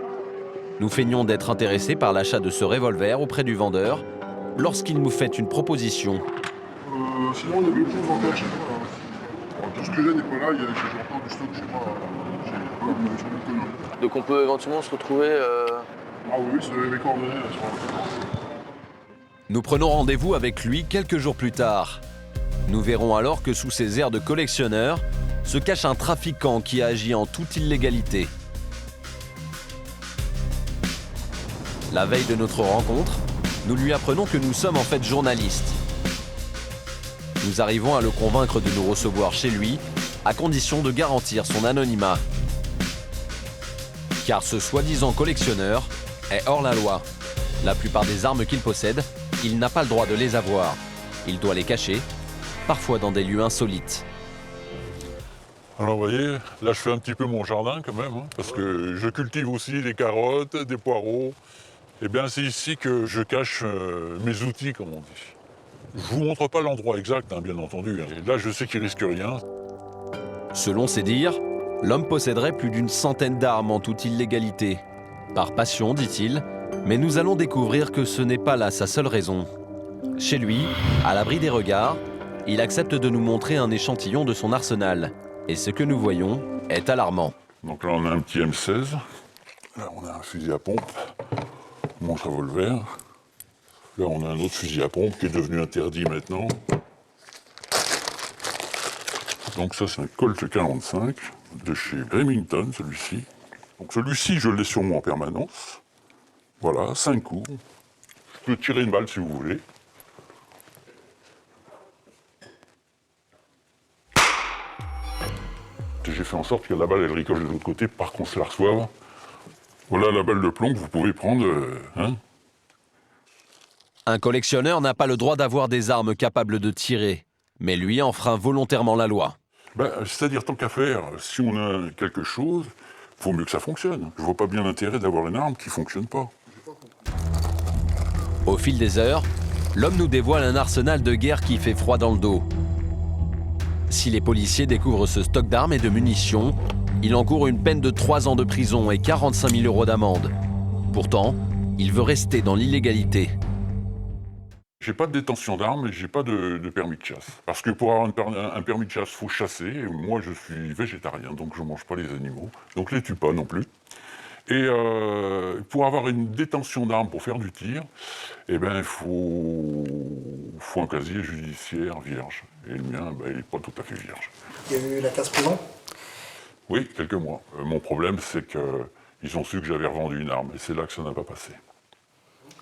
Nous feignons d'être intéressés par l'achat de ce revolver auprès du vendeur lorsqu'il nous fait une proposition. Sinon, il y avait autre chose encore chez moi. Tout ce que j'ai n'est pas là, j'ai encore du stock chez moi. Donc on peut éventuellement se retrouver... Ah oui, c'est mes coordonnées là sur Nous prenons rendez-vous avec lui quelques jours plus tard. Nous verrons alors que sous ses airs de collectionneur se cache un trafiquant qui agit en toute illégalité. La veille de notre rencontre, nous lui apprenons que nous sommes en fait journalistes. Nous arrivons à le convaincre de nous recevoir chez lui, à condition de garantir son anonymat. Car ce soi-disant collectionneur est hors la loi. La plupart des armes qu'il possède, il n'a pas le droit de les avoir. Il doit les cacher, parfois dans des lieux insolites. Alors vous voyez, là je fais un petit peu mon jardin quand même, hein, parce que je cultive aussi des carottes, des poireaux. Et bien c'est ici que je cache mes outils, comme on dit. Je vous montre pas l'endroit exact, hein, bien entendu. Et là je sais qu'il risque rien. Selon ses dires, l'homme posséderait plus d'une centaine d'armes en toute illégalité. Par passion, dit-il, mais nous allons découvrir que ce n'est pas là sa seule raison. Chez lui, à l'abri des regards, il accepte de nous montrer un échantillon de son arsenal. Et ce que nous voyons est alarmant. Donc là, on a un petit M16. Là, on a un fusil à pompe, mon revolver. Là, on a un autre fusil à pompe qui est devenu interdit maintenant. Donc ça, c'est un Colt 45 de chez Remington, celui-ci. Donc celui-ci, je l'ai sur moi en permanence. Voilà, 5 coups. Je peux tirer une balle si vous voulez. J'ai fait en sorte que la balle, elle ricoche de l'autre côté, par contre, la reçoive. Voilà la balle de plomb que vous pouvez prendre. Un collectionneur n'a pas le droit d'avoir des armes capables de tirer, mais lui enfreint volontairement la loi. C'est-à-dire, tant qu'à faire, si on a quelque chose, il faut mieux que ça fonctionne. Je vois pas bien l'intérêt d'avoir une arme qui ne fonctionne pas. Au fil des heures, l'homme nous dévoile un arsenal de guerre qui fait froid dans le dos. Si les policiers découvrent ce stock d'armes et de munitions, il encourt une peine de 3 ans de prison et 45 000 € d'amende. Pourtant, il veut rester dans l'illégalité. J'ai pas de détention d'armes et j'ai pas de permis de chasse. Parce que pour avoir un permis de chasse, il faut chasser. Et moi, je suis végétarien, donc je mange pas les animaux. Donc je les tue pas non plus. Et pour avoir une détention d'armes pour faire du tir, eh ben, il faut un casier judiciaire vierge. Et le mien, il n'est pas tout à fait vierge. Il y a eu la case prison? Oui, quelques mois. Mon problème, c'est qu'ils ont su que j'avais revendu une arme. Et c'est là que ça n'a pas passé.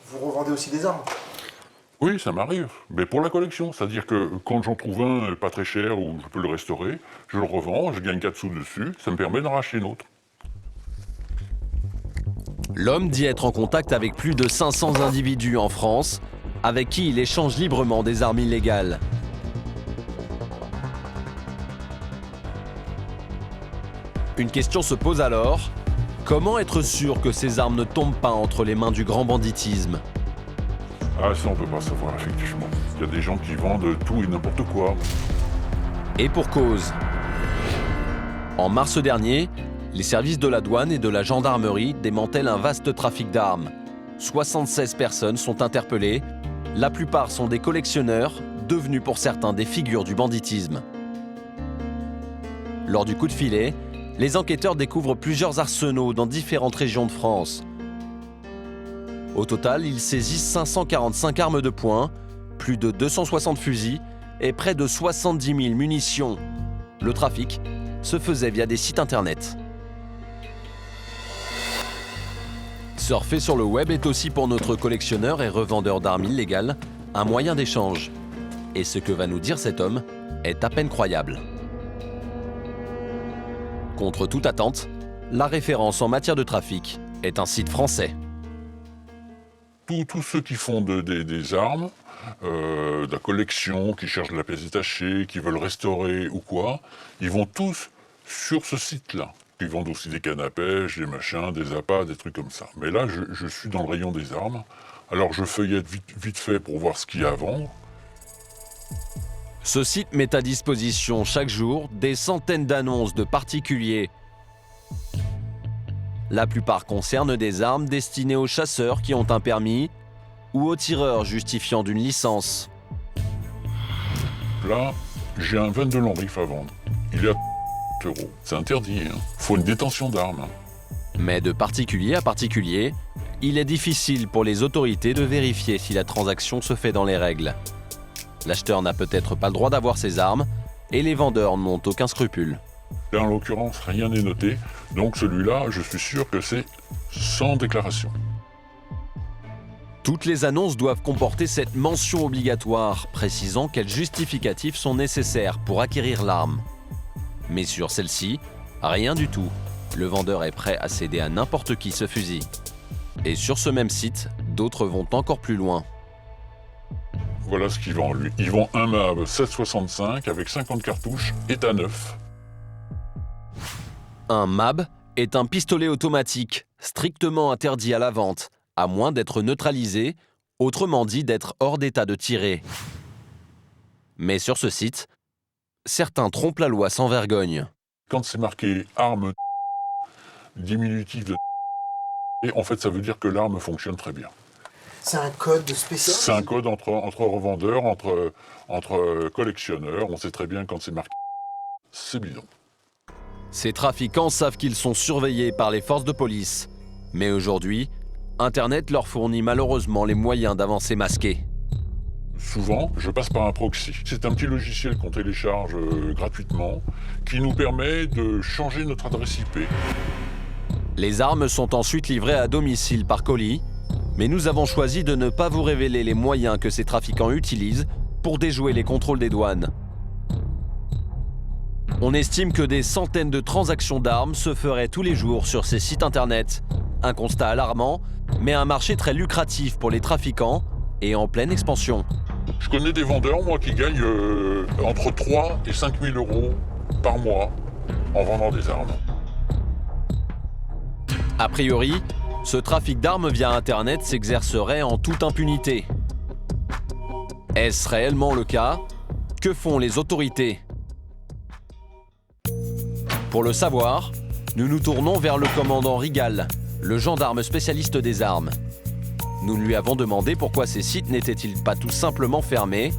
Vous revendez aussi des armes? Oui, ça m'arrive, mais pour la collection. C'est-à-dire que quand j'en trouve un pas très cher ou je peux le restaurer, je le revends, je gagne 4 sous dessus, ça me permet d'en racheter une autre. L'homme dit être en contact avec plus de 500 individus en France, avec qui il échange librement des armes illégales. Une question se pose alors, comment être sûr que ces armes ne tombent pas entre les mains du grand banditisme ? Ah, ça, on peut pas savoir, effectivement. Il y a des gens qui vendent tout et n'importe quoi. Et pour cause. En mars dernier, les services de la douane et de la gendarmerie démantèlent un vaste trafic d'armes. 76 personnes sont interpellées. La plupart sont des collectionneurs, devenus pour certains des figures du banditisme. Lors du coup de filet, les enquêteurs découvrent plusieurs arsenaux dans différentes régions de France. Au total, ils saisissent 545 armes de poing, plus de 260 fusils et près de 70 000 munitions. Le trafic se faisait via des sites internet. Surfer sur le web est aussi pour notre collectionneur et revendeur d'armes illégales un moyen d'échange. Et ce que va nous dire cet homme est à peine croyable. Contre toute attente, la référence en matière de trafic est un site français. Tous ceux qui font des armes, de la collection, qui cherchent de la pièce détachée, qui veulent restaurer ou quoi, ils vont tous sur ce site-là. Ils vendent aussi des cannes à pêche, des machins, des appâts, des trucs comme ça. Mais là, je suis dans le rayon des armes. Alors je feuillette vite fait pour voir ce qu'il y a à vendre. Ce site met à disposition chaque jour des centaines d'annonces de particuliers. La plupart concernent des armes destinées aux chasseurs qui ont un permis ou aux tireurs justifiant d'une licence. Là, j'ai un 22 long rifle à vendre. Il est à €. C'est interdit, hein. Faut une détention d'armes. Mais de particulier à particulier, il est difficile pour les autorités de vérifier si la transaction se fait dans les règles. L'acheteur n'a peut-être pas le droit d'avoir ses armes et les vendeurs n'ont aucun scrupule. Là, en l'occurrence, rien n'est noté. Donc celui-là, je suis sûr que c'est sans déclaration. Toutes les annonces doivent comporter cette mention obligatoire, précisant quels justificatifs sont nécessaires pour acquérir l'arme. Mais sur celle-ci, rien du tout. Le vendeur est prêt à céder à n'importe qui ce fusil. Et sur ce même site, d'autres vont encore plus loin. Voilà ce qu'il vend, lui. Il vend un MAB 7,65 avec 50 cartouches, état neuf. Un MAB est un pistolet automatique, strictement interdit à la vente, à moins d'être neutralisé, autrement dit d'être hors d'état de tirer. Mais sur ce site, certains trompent la loi sans vergogne. Quand c'est marqué arme diminutif de et en fait ça veut dire que l'arme fonctionne très bien. C'est un code spécial? C'est un code entre revendeurs, entre collectionneurs. On sait très bien quand c'est marqué. C'est bidon. Ces trafiquants savent qu'ils sont surveillés par les forces de police. Mais aujourd'hui, Internet leur fournit malheureusement les moyens d'avancer masqués. Souvent, je passe par un proxy. C'est un petit logiciel qu'on télécharge gratuitement qui nous permet de changer notre adresse IP. Les armes sont ensuite livrées à domicile par colis, mais nous avons choisi de ne pas vous révéler les moyens que ces trafiquants utilisent pour déjouer les contrôles des douanes. On estime que des centaines de transactions d'armes se feraient tous les jours sur ces sites internet. Un constat alarmant, mais un marché très lucratif pour les trafiquants et en pleine expansion. Je connais des vendeurs, moi, qui gagnent entre 3 et 5 000 euros par mois en vendant des armes. A priori, ce trafic d'armes via Internet s'exercerait en toute impunité. Est-ce réellement le cas? Que font les autorités? Pour le savoir, nous nous tournons vers le commandant Rigal, le gendarme spécialiste des armes. Nous lui avons demandé pourquoi ces sites n'étaient-ils pas tout simplement fermés.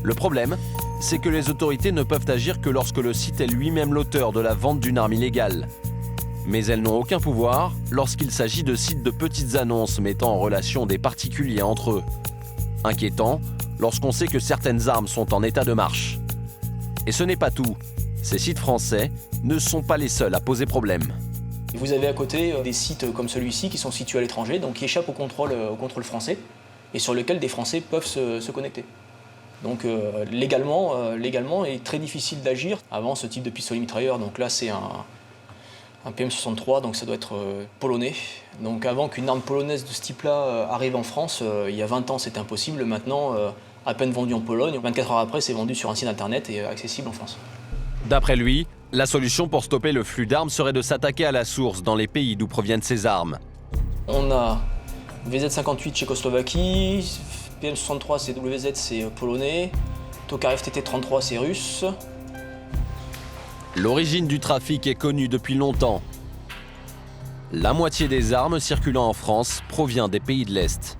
Le problème, c'est que les autorités ne peuvent agir que lorsque le site est lui-même l'auteur de la vente d'une arme illégale. Mais elles n'ont aucun pouvoir lorsqu'il s'agit de sites de petites annonces mettant en relation des particuliers entre eux. Inquiétant lorsqu'on sait que certaines armes sont en état de marche. Et ce n'est pas tout. Ces sites français ne sont pas les seuls à poser problème. Vous avez à côté des sites comme celui-ci qui sont situés à l'étranger, donc qui échappent au contrôle français et sur lesquels des Français peuvent se connecter. Donc légalement, il est très difficile d'agir. Avant, ce type de pistolet mitrailleur, donc là c'est un PM63, donc ça doit être polonais. Donc avant qu'une arme polonaise de ce type-là arrive en France, il y a 20 ans c'était impossible. Maintenant, à peine vendu en Pologne, 24 heures après c'est vendu sur un site internet et accessible en France. D'après lui, la solution pour stopper le flux d'armes serait de s'attaquer à la source dans les pays d'où proviennent ces armes. On a VZ58 Tchécoslovaquie, PM63 c'est WZ, c'est polonais, Tokarev TT33 c'est russe. L'origine du trafic est connue depuis longtemps. La moitié des armes circulant en France provient des pays de l'Est.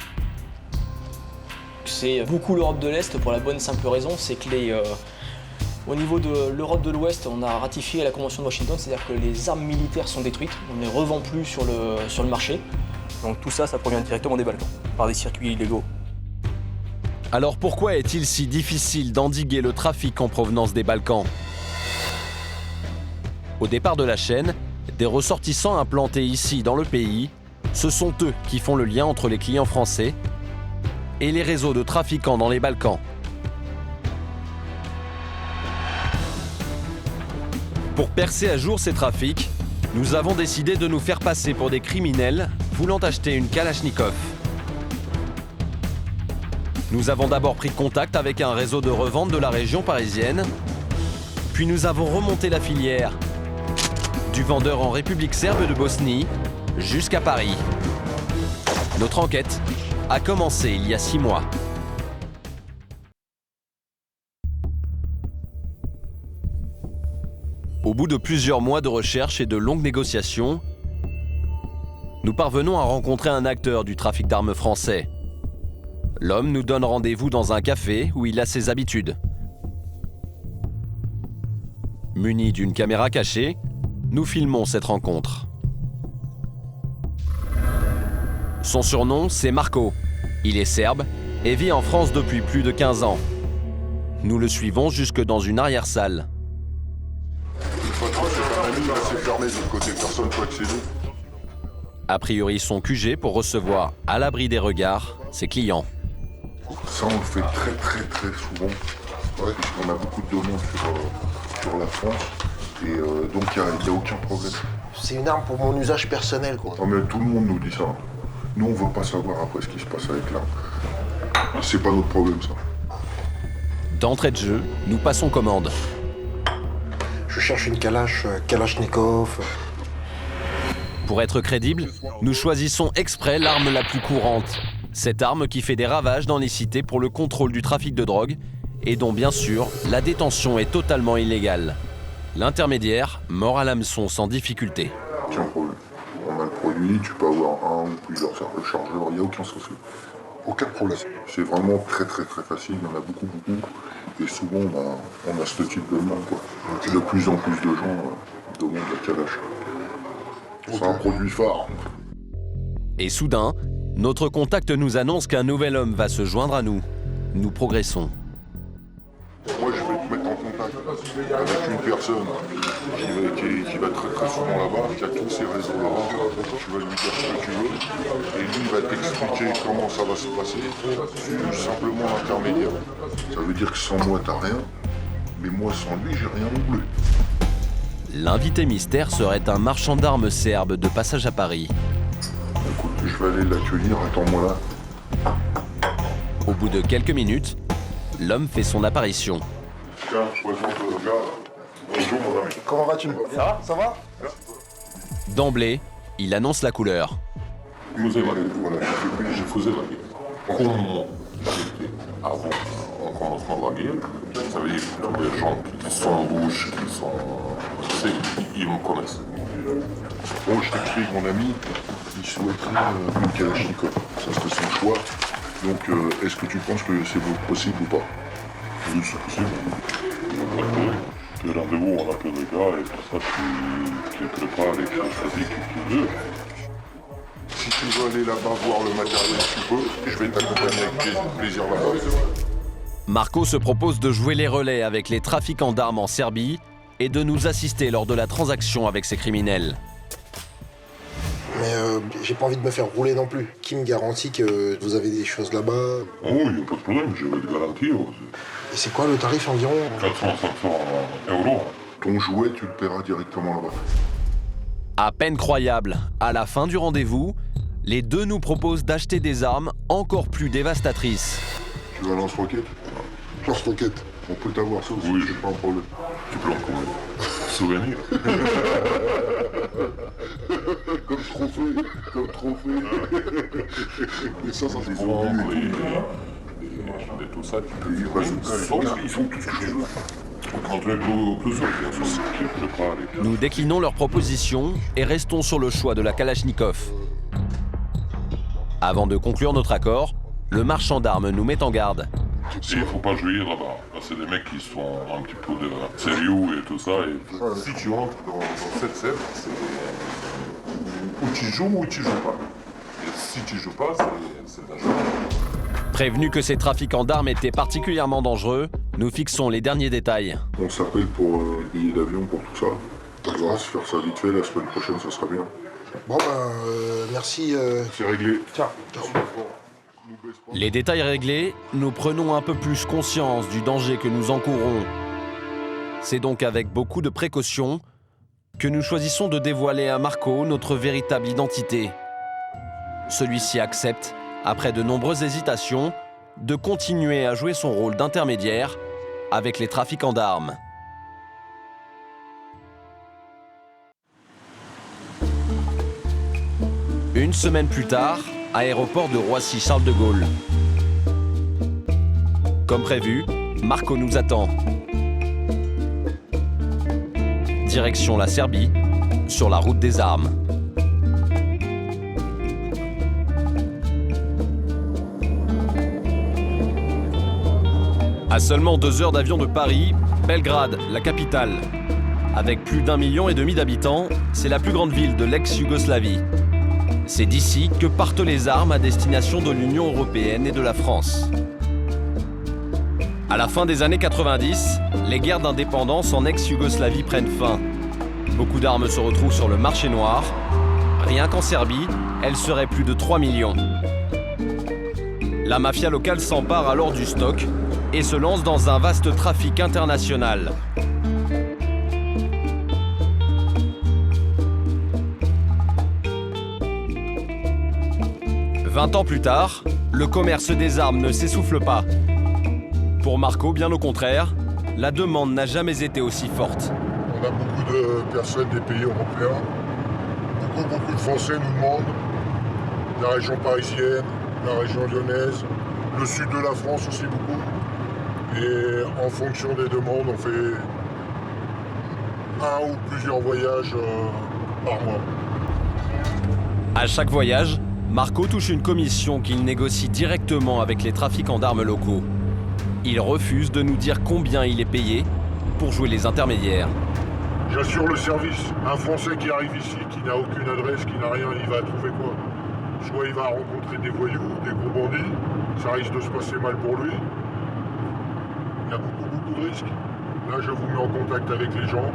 C'est beaucoup l'Europe de l'Est pour la bonne et simple raison, c'est que au niveau de l'Europe de l'Ouest, on a ratifié la Convention de Washington, c'est-à-dire que les armes militaires sont détruites, on ne les revend plus sur le marché. Donc tout ça, ça provient directement des Balkans, par des circuits illégaux. Alors pourquoi est-il si difficile d'endiguer le trafic en provenance des Balkans? Au départ de la chaîne, des ressortissants implantés ici dans le pays, ce sont eux qui font le lien entre les clients français et les réseaux de trafiquants dans les Balkans. Pour percer à jour ces trafics, nous avons décidé de nous faire passer pour des criminels voulant acheter une Kalachnikov. Nous avons d'abord pris contact avec un réseau de revente de la région parisienne, puis nous avons remonté la filière, du vendeur en République serbe de Bosnie jusqu'à Paris. Notre enquête a commencé il y a 6 mois. Au bout de plusieurs mois de recherche et de longues négociations, nous parvenons à rencontrer un acteur du trafic d'armes français. L'homme nous donne rendez-vous dans un café où il a ses habitudes. Muni d'une caméra cachée, nous filmons cette rencontre. Son surnom, c'est Marco. Il est serbe et vit en France depuis plus de 15 ans. Nous le suivons jusque dans une arrière-salle. C'est fermé de l'autre côté, personne ne peut accéder. A priori son QG pour recevoir, à l'abri des regards, ses clients. Ça, on le fait très souvent. Ouais, on a beaucoup de demandes sur la France. Et donc, il n'y a aucun problème. C'est une arme pour mon usage personnel, quoi. Non, mais tout le monde nous dit ça. Nous, on veut pas savoir après ce qui se passe avec l'arme. C'est pas notre problème, ça. D'entrée de jeu, nous passons commande. Je cherche une Kalachnikov. Pour être crédible, nous choisissons exprès l'arme la plus courante. Cette arme qui fait des ravages dans les cités pour le contrôle du trafic de drogue et dont, bien sûr, la détention est totalement illégale. L'intermédiaire mord à l'hameçon sans difficulté. Aucun problème. On a le produit, tu peux avoir un ou plusieurs rechargeurs, il n'y a aucun souci. Aucun problème. C'est vraiment très facile, il y en a beaucoup. Et souvent, on a ce type de demande, quoi. Et de plus en plus de gens demandent la calache. C'est un produit phare. Et soudain, notre contact nous annonce qu'un nouvel homme va se joindre à nous. Nous progressons. Moi, je vais te mettre en contact avec une personne qui va très souvent là-bas, qui a tous ses réseaux là-bas. Tu vas lui dire ce que tu veux, et lui il va t'expliquer comment ça va se passer. Tu es simplement intermédiaire. Ça veut dire que sans moi, t'as rien, mais moi, sans lui, j'ai rien non plus. L'invité mystère serait un marchand d'armes serbe de passage à Paris. Écoute, je vais aller l'accueillir, attends-moi là. Au bout de quelques minutes, l'homme fait son apparition. Tiens, je présente le gars. Bonjour mon ami. Comment vas-tu? Ça va? D'emblée, il annonce la couleur. Vous avez voilà, je faisais la guerre. Comment avant, en commencement de la guerre, ça veut dire que les gens qui sont rouges, ils me connaissent. Bon, je t'explique, mon ami, il souhaiterait une Kalachnikov. Ça, c'était son choix. Donc, est-ce que tu penses que c'est possible ou pas? Oui, c'est possible. Le rendez-vous, on appelle les gars et pour ça, tu prépares les choisis que tu veux. Si tu veux aller là-bas voir le matériel, tu peux. Je vais t'accompagner avec plaisir là-bas. Marco se propose de jouer les relais avec les trafiquants d'armes en Serbie et de nous assister lors de la transaction avec ces criminels. Mais j'ai pas envie de me faire rouler non plus. Qui me garantit que vous avez des choses là-bas? Oh, il n'y a pas de problème, je vais te garantir. Et c'est quoi le tarif environ? 400-500 euros. Ton jouet, tu le paieras directement là-bas. À peine croyable, à la fin du rendez-vous, les deux nous proposent d'acheter des armes encore plus dévastatrices. Tu veux un lance-roquette? Lance-roquette, on peut t'avoir ça aussi, oui, c'est pas un problème. Tu peux en commander. Souvenir. Comme trophée. Et ça c'est vendu. Et tout ça, tu peux ils font tout ce que tu veux. Nous déclinons leurs propositions et restons sur le choix de la Kalachnikov. Avant de conclure notre accord, le marchand d'armes nous met en garde. Il ne faut pas jouer là-bas. C'est des mecs qui sont un petit peu sérieux et tout ça. Et... Si tu rentres dans cette scène, c'est ou tu joues ou tu joues pas. Et si tu joues pas, c'est dangereux. Prévenu que ces trafiquants d'armes étaient particulièrement dangereux, nous fixons les derniers détails. On s'appelle pour billet d'avion, pour tout ça. On va se faire ça vite fait, la semaine prochaine, ça sera bien. Bon merci. C'est réglé. Ciao. Les détails réglés, nous prenons un peu plus conscience du danger que nous encourons. C'est donc avec beaucoup de précaution que nous choisissons de dévoiler à Marco notre véritable identité. Celui-ci accepte, après de nombreuses hésitations, de continuer à jouer son rôle d'intermédiaire avec les trafiquants d'armes. Une semaine plus tard, aéroport de Roissy-Charles de Gaulle. Comme prévu, Marco nous attend. Direction la Serbie, sur la route des armes. À seulement 2 heures d'avion de Paris, Belgrade, la capitale. Avec plus d'1,5 million d'habitants, c'est la plus grande ville de l'ex-Yougoslavie. C'est d'ici que partent les armes à destination de l'Union européenne et de la France. À la fin des années 90, les guerres d'indépendance en ex-Yougoslavie prennent fin. Beaucoup d'armes se retrouvent sur le marché noir. Rien qu'en Serbie, elles seraient plus de 3 millions. La mafia locale s'empare alors du stock et se lance dans un vaste trafic international. « 20 ans plus tard, le commerce des armes ne s'essouffle pas. Pour Marco, bien au contraire, la demande n'a jamais été aussi forte. On a beaucoup de personnes des pays européens. Beaucoup de Français nous demandent. La région parisienne, la région lyonnaise, le sud de la France aussi beaucoup. Et en fonction des demandes, on fait un ou plusieurs voyages par mois. À chaque voyage, Marco touche une commission qu'il négocie directement avec les trafiquants d'armes locaux. Il refuse de nous dire combien il est payé pour jouer les intermédiaires. J'assure le service. Un Français qui arrive ici, qui n'a aucune adresse, qui n'a rien, il va trouver quoi? Soit il va rencontrer des voyous, des gros bandits, ça risque de se passer mal pour lui. Il y a beaucoup de risques. Là, je vous mets en contact avec les gens.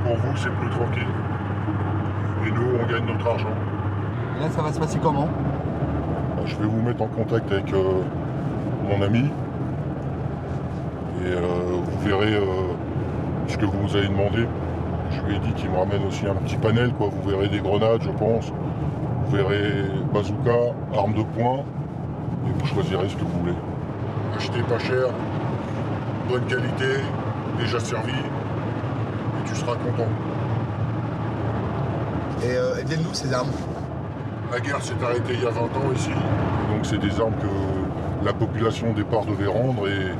Pour vous, c'est plus tranquille. Et nous, on gagne notre argent. Et là, ça va se passer comment? Je vais vous mettre en contact avec mon ami. Et vous verrez ce que vous avez demandé. Je lui ai dit qu'il me ramène aussi un petit panel, quoi. Vous verrez des grenades, je pense. Vous verrez bazooka, armes de poing. Et vous choisirez ce que vous voulez. Achetez pas cher, bonne qualité, déjà servi. Et tu seras content. Et viennent-nous ces armes? La guerre s'est arrêtée il y a 20 ans ici. Donc c'est des armes que la population au départ devait rendre. Et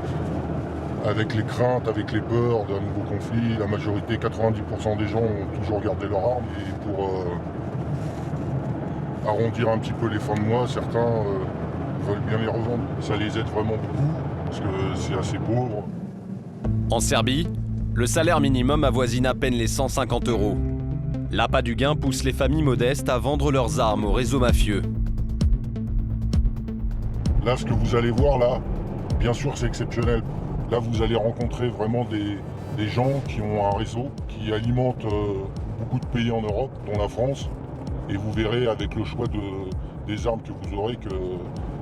avec les craintes, avec les peurs d'un nouveau conflit, la majorité, 90% des gens ont toujours gardé leurs armes. Et pour arrondir un petit peu les fins de mois, certains veulent bien les revendre. Ça les aide vraiment beaucoup, parce que c'est assez pauvre. En Serbie, le salaire minimum avoisine à peine les 150 €. L'appât du gain pousse les familles modestes à vendre leurs armes aux réseaux mafieux. Là, ce que vous allez voir, là, bien sûr, c'est exceptionnel. Là, vous allez rencontrer vraiment des gens qui ont un réseau, qui alimentent beaucoup de pays en Europe, dont la France. Et vous verrez avec le choix des armes que vous aurez que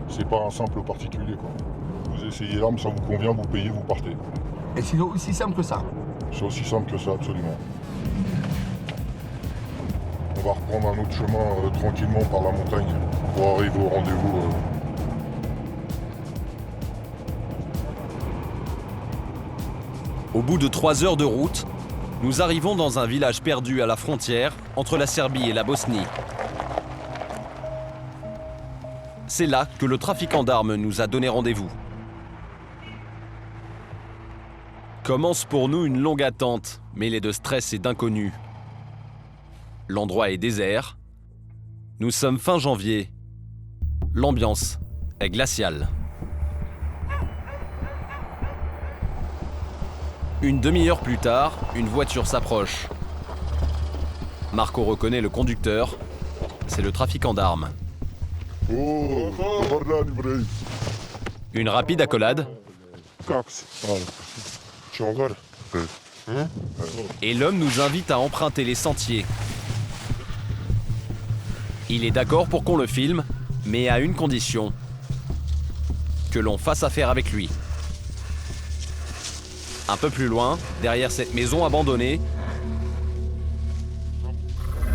c'est pas un simple particulier, quoi. Vous essayez l'arme, ça vous convient, vous payez, vous partez. Et c'est aussi simple que ça? C'est aussi simple que ça, absolument. On va reprendre un autre chemin tranquillement par la montagne pour arriver au rendez-vous. Au bout de 3 heures de route, nous arrivons dans un village perdu à la frontière entre la Serbie et la Bosnie. C'est là que le trafiquant d'armes nous a donné rendez-vous. Commence pour nous une longue attente, mêlée de stress et d'inconnu. L'endroit est désert. Nous sommes fin janvier. L'ambiance est glaciale. Une demi-heure plus tard, une voiture s'approche. Marco reconnaît le conducteur. C'est le trafiquant d'armes. Une rapide accolade. Et l'homme nous invite à emprunter les sentiers. Il est d'accord pour qu'on le filme, mais à une condition. Que l'on fasse affaire avec lui. Un peu plus loin, derrière cette maison abandonnée,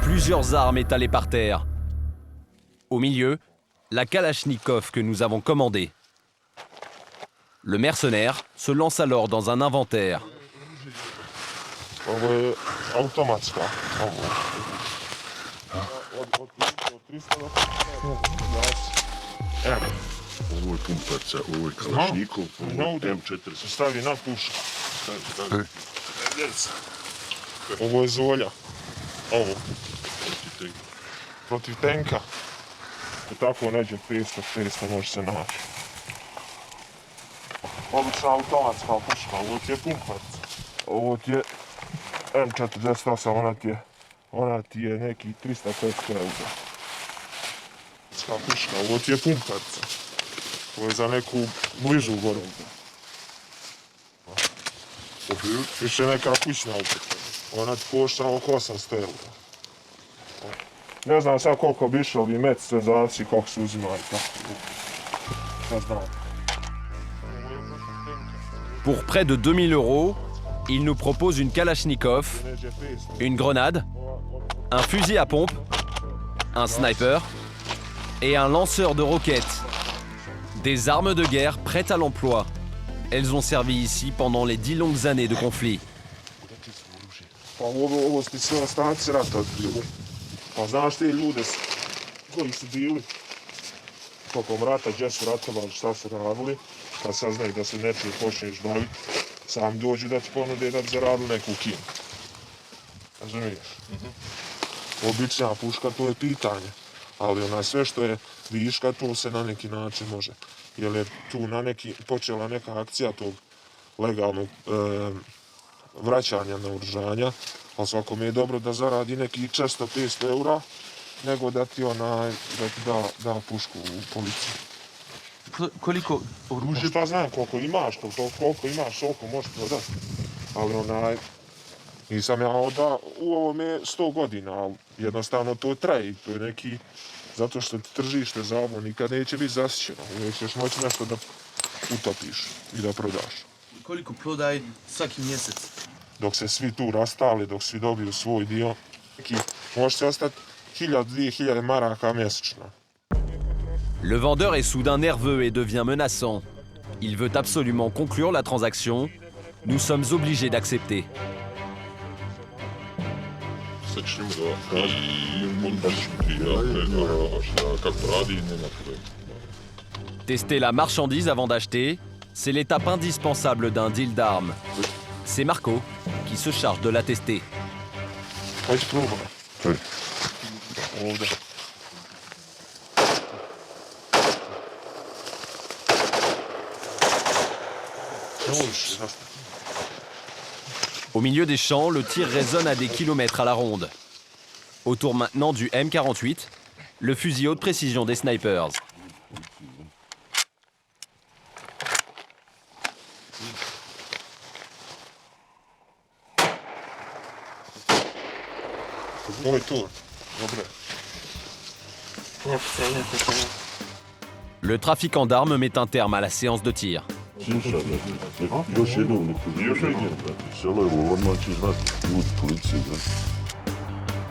plusieurs armes étalées par terre. Au milieu, la Kalachnikov que nous avons commandée. Le mercenaire se lance alors dans un inventaire. Ovo je pumpaca, ovo je Kalašnikov, ovo je M4. Stavi na pušku. Ovo je Zolja. Ovo. Protiv tenka. I tako neđe 500 može se naći. Obična automatska puška, ovo ti je pumpac. Ovo ti je M48, ona ti je neki 350 eura. Puška, ovo ti je pumpac. Ovo je za neku bližu borovku. Više neka kućna upotreba. Ona ti košta oko 800 eura. Ne znam sad koliko bi išao bi met, sve zavisi kako se uzima i tako. Ne znam. Pour près de 2000 €, il nous propose une Kalachnikov, une grenade, un fusil à pompe, un sniper et un lanceur de roquettes. Des armes de guerre prêtes à l'emploi. Elles ont servi ici pendant les 10 longues années de conflit. Ovo su sve ostaci rata bili. Pa znaš te ljude koji su bili tokom rata, gdje su ratovali, šta su radili, kad saznaju da se nečije počneš baviti, sam dođu da ti ponude da bi zaradili neku kinu. Razumiješ? Obična puška, to je pitanje. ali sve što je viška, to se na neki način može. Jer je tu počela neka akcija tog legalnog vraćanja naoružanja, ali svakome je dobro da zaradi neki 400-500 eura, nego da ti da pušku u policiju. Koliko oružja? Šta znam, koliko imaš, toliko možeš prodati. Ali nisam ja u ovome 100 godina, ali jednostavno to traje i to je neki, zato što ti tržište za ovo nikad neće biti zasićeno. Uvijek ćeš moći nešto da utopiš i da prodaš. Koliko prodaj svaki mjesec? Dok se svi tu rastali, dok svi dobiju svoj dio, može se ostati 1000-2000 maraka mjesečno. Le vendeur est soudain nerveux et devient menaçant. Il veut absolument conclure la transaction. Nous sommes obligés d'accepter. Sad ćemo da kažem kako radi i nema problema. Tester la marchandise avant d'acheter, c'est l'étape indispensable d'un deal d'armes. C'est Marco qui se charge de la tester. Hoće probati. Ovdje. Au milieu des champs, le tir résonne à des kilomètres à la ronde. Autour maintenant du M48, le fusil haute précision des snipers. Le trafiquant d'armes met un terme à la séance de tir.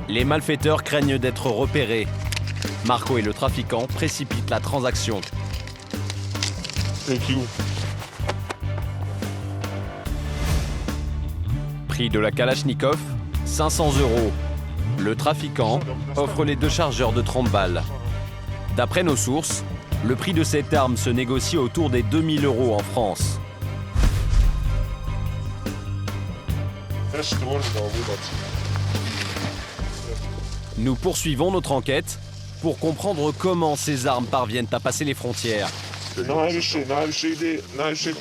Les malfaiteurs craignent d'être repérés. Marco et le trafiquant précipitent la transaction. Prix de la Kalachnikov, 500 €. Le trafiquant offre les 2 chargeurs de 30 balles. D'après nos sources, le prix de cette arme se négocie autour des 2000 € en France. Nous poursuivons notre enquête pour comprendre comment ces armes parviennent à passer les frontières. Najviše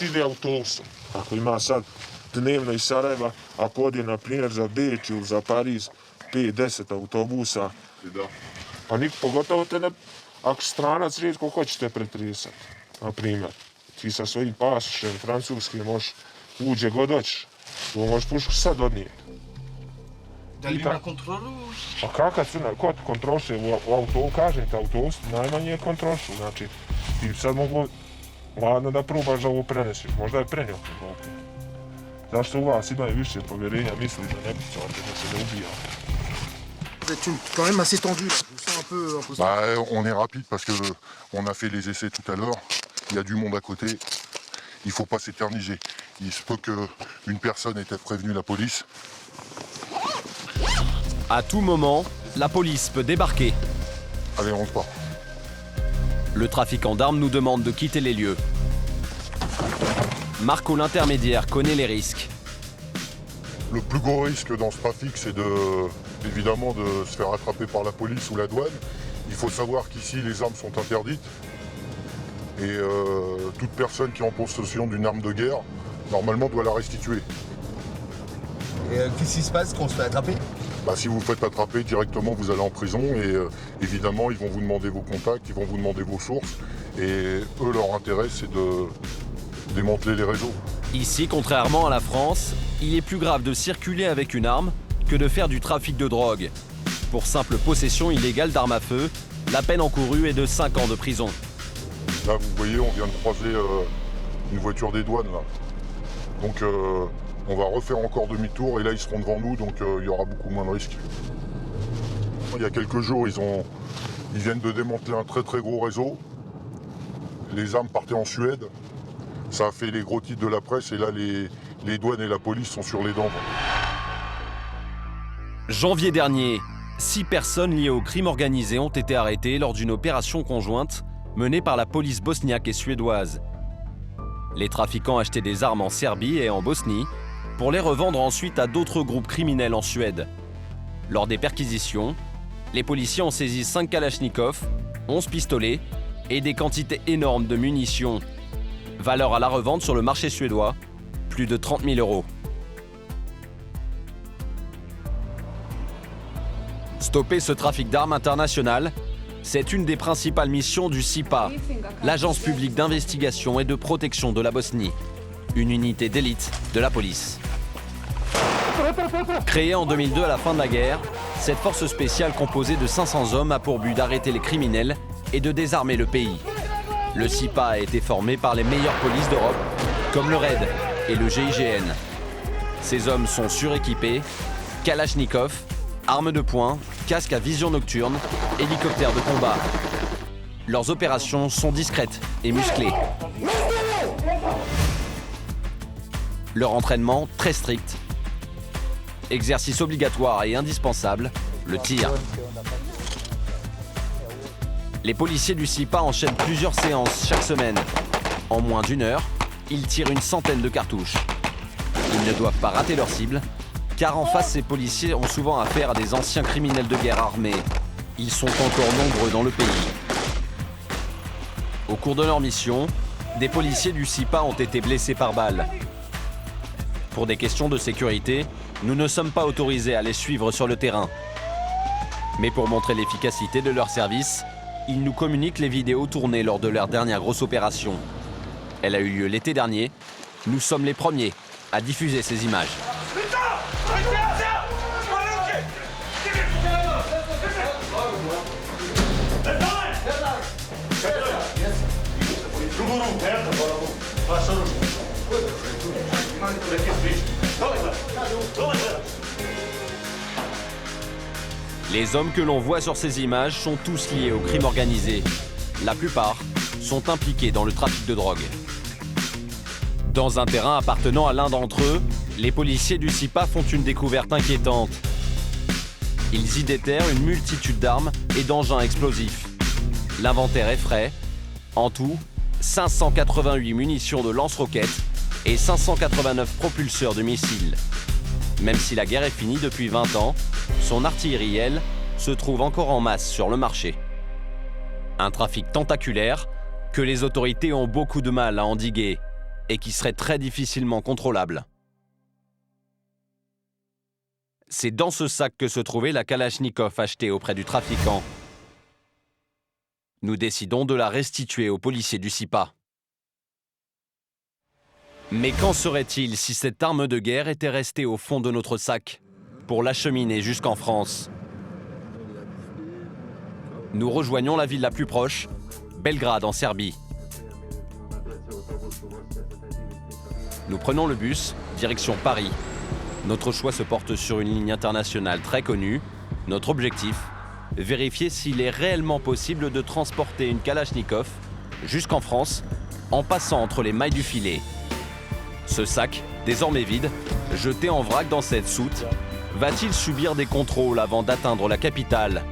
ide autobusom. Ako ima sad dnevno iz Sarajeva, ako ode na primjer za Beč ili za Pariz, 5-10 autobusa, pa pogotovo te ne, ako stranac rijetko hoćete pretresati, na primjer. Ti sa svojim pasošem francuskim možeš uđe god hoćeš, to možeš pušku sad odnijeti. Da li ima kontrolu? A kakav su, ko kontroliše u autobusu, kažete autobus, najmanje je kontrolišu, znači ti sad mogu ladno da probaš da ovo prenesiš, možda je prenio. Zašto u vas imaju više povjerenja, misli da ne pucate, da se ne ubija. Vous êtes quand même assez tendu, je vous sens un peu imposant. Bah, on est rapide parce que on a fait les essais tout à l'heure. Il y a du monde à côté. Il faut pas s'éterniser. Il se peut qu'une personne ait prévenu la police. À tout moment, la police peut débarquer. Allez, on repart. Le trafiquant d'armes nous demande de quitter les lieux. Marco l'intermédiaire connaît les risques. Le plus gros risque dans ce trafic, c'est évidemment de se faire attraper par la police ou la douane. Il faut savoir qu'ici, les armes sont interdites. Et toute personne qui est en possession d'une arme de guerre, normalement, doit la restituer. Et qu'est-ce qui se passe quand on se fait attraper? Bah, si vous vous faites attraper directement, vous allez en prison et évidemment, ils vont vous demander vos contacts, ils vont vous demander vos sources. Et eux, leur intérêt, c'est de démanteler les réseaux. Ici, contrairement à la France, il est plus grave de circuler avec une arme que de faire du trafic de drogue. Pour simple possession illégale d'armes à feu, la peine encourue est de 5 ans de prison. Là, vous voyez, on vient de croiser une voiture des douanes. Là. Donc, on va refaire encore demi-tour et là, ils seront devant nous, donc il y aura beaucoup moins de risques. Il y a quelques jours, ils viennent de démanteler un très très gros réseau. Les armes partaient en Suède. Ça a fait les gros titres de la presse et là, les douanes et la police sont sur les dents. Janvier dernier, 6 personnes liées au crime organisé ont été arrêtées lors d'une opération conjointe menée par la police bosniaque et suédoise. Les trafiquants achetaient des armes en Serbie et en Bosnie pour les revendre ensuite à d'autres groupes criminels en Suède. Lors des perquisitions, Les policiers ont saisi 5 kalachnikovs, 11 pistolets et des quantités énormes de munitions. Valeur à la revente sur le marché suédois, plus de 30 000 €. Stopper ce trafic d'armes international, c'est une des principales missions du SIPA, l'agence publique d'investigation et de protection de la Bosnie, une unité d'élite de la police. Créée en 2002 à la fin de la guerre, cette force spéciale composée de 500 hommes a pour but d'arrêter les criminels et de désarmer le pays. Le SIPA a été formé par les meilleures polices d'Europe, comme le RAID et le GIGN. Ces hommes sont suréquipés, kalachnikov, armes de poing, casques à vision nocturne, hélicoptères de combat. Leurs opérations sont discrètes et musclées. Leur entraînement très strict. Exercice obligatoire et indispensable, le tir. Les policiers du SIPA enchaînent plusieurs séances chaque semaine. En moins d'1 heure, ils tirent une centaine de cartouches. Ils ne doivent pas rater leur cible, car en face, ces policiers ont souvent affaire à des anciens criminels de guerre armés. Ils sont encore nombreux dans le pays. Au cours de leur mission, des policiers du SIPA ont été blessés par balle. Pour des questions de sécurité, nous ne sommes pas autorisés à les suivre sur le terrain. Mais pour montrer l'efficacité de leur service, ils nous communiquent les vidéos tournées lors de leur dernière grosse opération. Elle a eu lieu l'été dernier. Nous sommes les premiers à diffuser ces images. Les hommes que l'on voit sur ces images sont tous liés au crime organisé. La plupart sont impliqués dans le trafic de drogue. Dans un terrain appartenant à l'un d'entre eux, les policiers du SIPA font une découverte inquiétante. Ils y déterrent une multitude d'armes et d'engins explosifs. L'inventaire est frais. En tout, 588 munitions de lance-roquettes et 589 propulseurs de missiles. Même si la guerre est finie depuis 20 ans, son artillerie, elle, se trouve encore en masse sur le marché. Un trafic tentaculaire que les autorités ont beaucoup de mal à endiguer et qui serait très difficilement contrôlable. C'est dans ce sac que se trouvait la kalachnikov achetée auprès du trafiquant. Nous décidons de la restituer aux policiers du SIPA. Mais qu'en serait-il si cette arme de guerre était restée au fond de notre sac pour l'acheminer jusqu'en France? Nous rejoignons la ville la plus proche, Belgrade en Serbie. Nous prenons le bus, direction Paris. Notre choix se porte sur une ligne internationale très connue. Notre objectif, vérifier s'il est réellement possible de transporter une kalachnikov jusqu'en France en passant entre les mailles du filet. Ce sac, désormais vide, jeté en vrac dans cette soute, va-t-il subir des contrôles avant d'atteindre la capitale?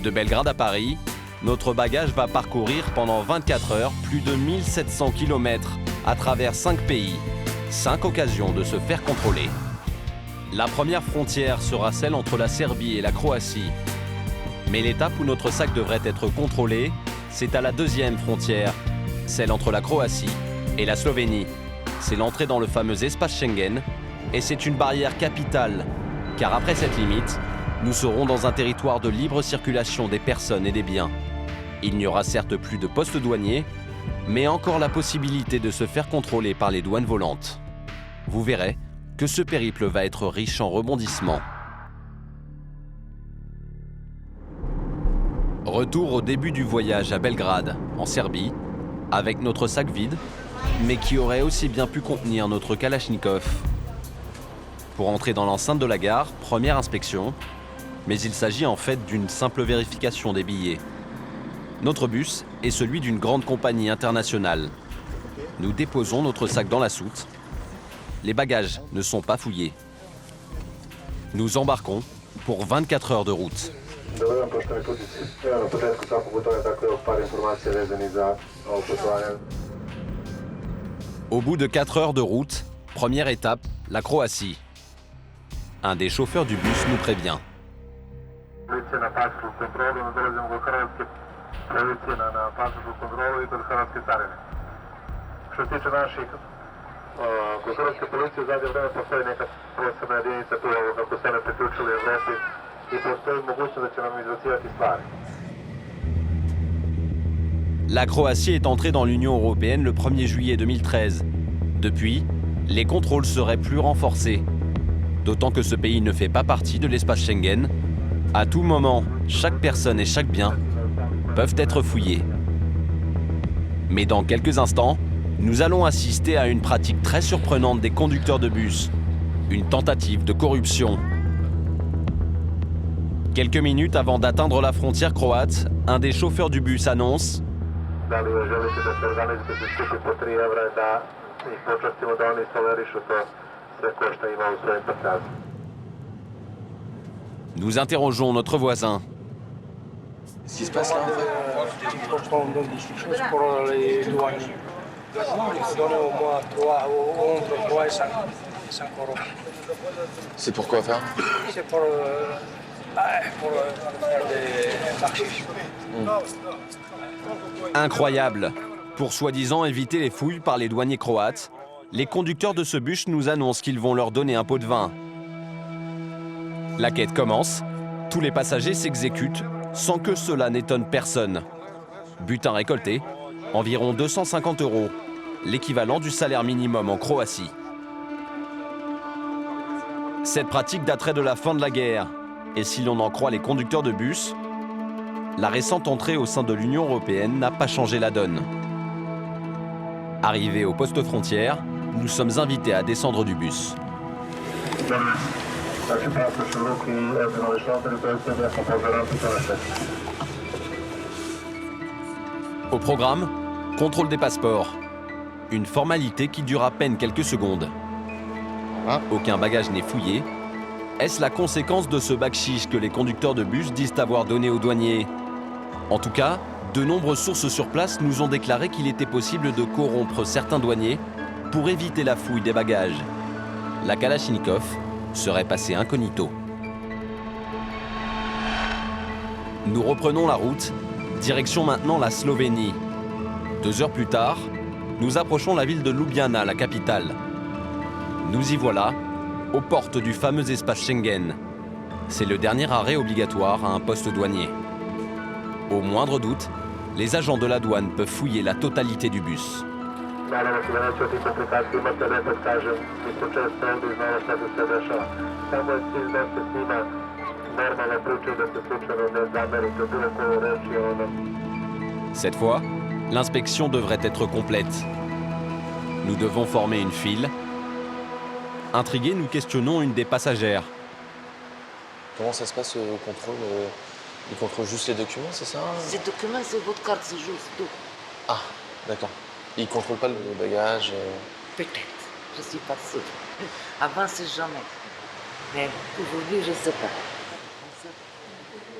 De Belgrade à Paris, notre bagage va parcourir pendant 24 heures plus de 1700 km à travers 5 pays, 5 occasions de se faire contrôler. La première frontière sera celle entre la Serbie et la Croatie. Mais l'étape où notre sac devrait être contrôlé, c'est à la deuxième frontière, celle entre la Croatie et la Slovénie. C'est l'entrée dans le fameux espace Schengen et c'est une barrière capitale, car après cette limite, nous serons dans un territoire de libre circulation des personnes et des biens. Il n'y aura certes plus de postes douaniers, mais encore la possibilité de se faire contrôler par les douanes volantes. Vous verrez que ce périple va être riche en rebondissements. Retour au début du voyage à Belgrade, en Serbie, avec notre sac vide, mais qui aurait aussi bien pu contenir notre kalachnikov. Pour entrer dans l'enceinte de la gare, première inspection, mais il s'agit en fait d'une simple vérification des billets. Notre bus est celui d'une grande compagnie internationale. Nous déposons notre sac dans la soute. Les bagages ne sont pas fouillés. Nous embarquons pour 24 heures de route. Au bout de 4 heures de route, première étape, la Croatie. Un des chauffeurs du bus nous prévient. Policija na pasošu kontrolu, ne dolazimo do Hrvatske, policija na pasošu kontrolu i kod Hrvatske carine. Što se tiče naših, kod Hrvatske policije u zadnje vreme postoji neka posebna jedinica tu, kako se ne priključili u Evropi i postoji mogućnost da će nam izbacivati stvari. La Croatie est entrée dans l'Union européenne le 1er juillet 2013. Depuis, les contrôles seraient plus renforcés. D'autant que ce pays ne fait pas partie de l'espace Schengen. À tout moment, chaque personne et chaque bien peuvent être fouillés. Mais dans quelques instants, nous allons assister à une pratique très surprenante des conducteurs de bus. Une tentative de corruption. Quelques minutes avant d'atteindre la frontière croate, un des chauffeurs du bus annonce: Da li želite da se organizujete se skupi po 3 evra da ih počastimo da oni tolerišu to sve ko što ima u svojim prkazima. Nous interrogeons notre voisin. Qu'est-ce qui se passe là en fait? Il faut qu'on donne des choses pour les douaniers. Il faut donner au moins entre 3 et 5 euros. C'est pour quoi faire? C'est pour faire des marchés. Incroyable. Pour soi-disant éviter les fouilles par les douaniers croates, les conducteurs de ce bus nous annoncent qu'ils vont leur donner un pot de vin. La quête commence. Tous les passagers s'exécutent sans que cela n'étonne personne. Butin récolté, environ 250 €, l'équivalent du salaire minimum en Croatie. Cette pratique daterait de la fin de la guerre. Et si l'on en croit les conducteurs de bus, la récente entrée au sein de l'Union européenne n'a pas changé la donne. Arrivés au poste frontière, nous sommes invités à descendre du bus. Au programme, contrôle des passeports. Une formalité qui dure à peine quelques secondes. Aucun bagage n'est fouillé. Est-ce la conséquence de ce bakchich que les conducteurs de bus disent avoir donné aux douaniers? En tout cas, de nombreuses sources sur place nous ont déclaré qu'il était possible de corrompre certains douaniers pour éviter la fouille des bagages. La Kalachnikov serait passée incognito. Nous reprenons la route, direction maintenant la Slovénie. 2 heures plus tard, nous approchons la ville de Ljubljana, la capitale. Nous y voilà, aux portes du fameux espace Schengen. C'est le dernier arrêt obligatoire à un poste douanier. Au moindre doute, les agents de la douane peuvent fouiller la totalité du bus. Cette fois, l'inspection devrait être complète. Nous devons former une file. Intrigués, nous questionnons une des passagères. Comment ça se passe au contrôle? Ils contrôlent juste les documents, c'est ça? Ces documents, c'est votre carte, c'est juste tout. Ah, d'accord. Ils contrôlent pas le bagage? Peut-être, je suis pas sûre. Avant, c'est jamais. Mais aujourd'hui, je sais pas.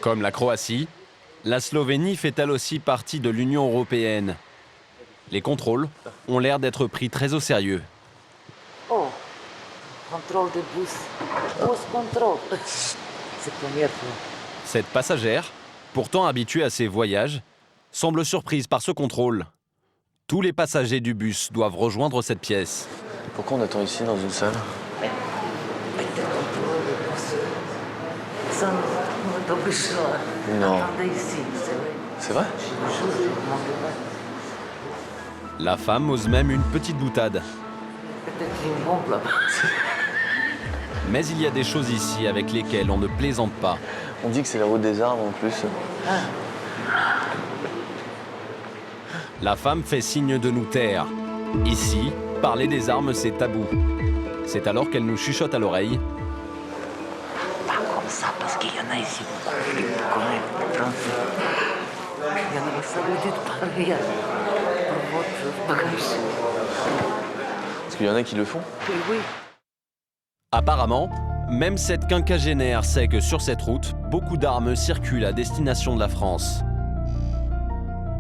Comme la Croatie, la Slovénie fait elle aussi partie de l'Union européenne. Les contrôles ont l'air d'être pris très au sérieux. Oh, contrôle de bus. Post-contrôle. C'est la première fois. Cette passagère, pourtant habituée à ces voyages, semble surprise par ce contrôle. Tous les passagers du bus doivent rejoindre cette pièce. Pourquoi on attend ici dans une salle? Non. C'est vrai? La femme ose même une petite boutade. Peut-être une bombe là-bas. Mais il y a des choses ici avec lesquelles on ne plaisante pas. On dit que c'est la route des armes en plus. La femme fait signe de nous taire. Ici, parler des armes, c'est tabou. C'est alors qu'elle nous chuchote à l'oreille. Pas comme ça, parce qu'il y en a ici beaucoup plus corrects, français. Il y en a, ça veut dire parler pour votre bagage. Parce qu'il y en a qui le font? Oui. Apparemment, même cette quinquagénaire sait que sur cette route, beaucoup d'armes circulent à destination de la France.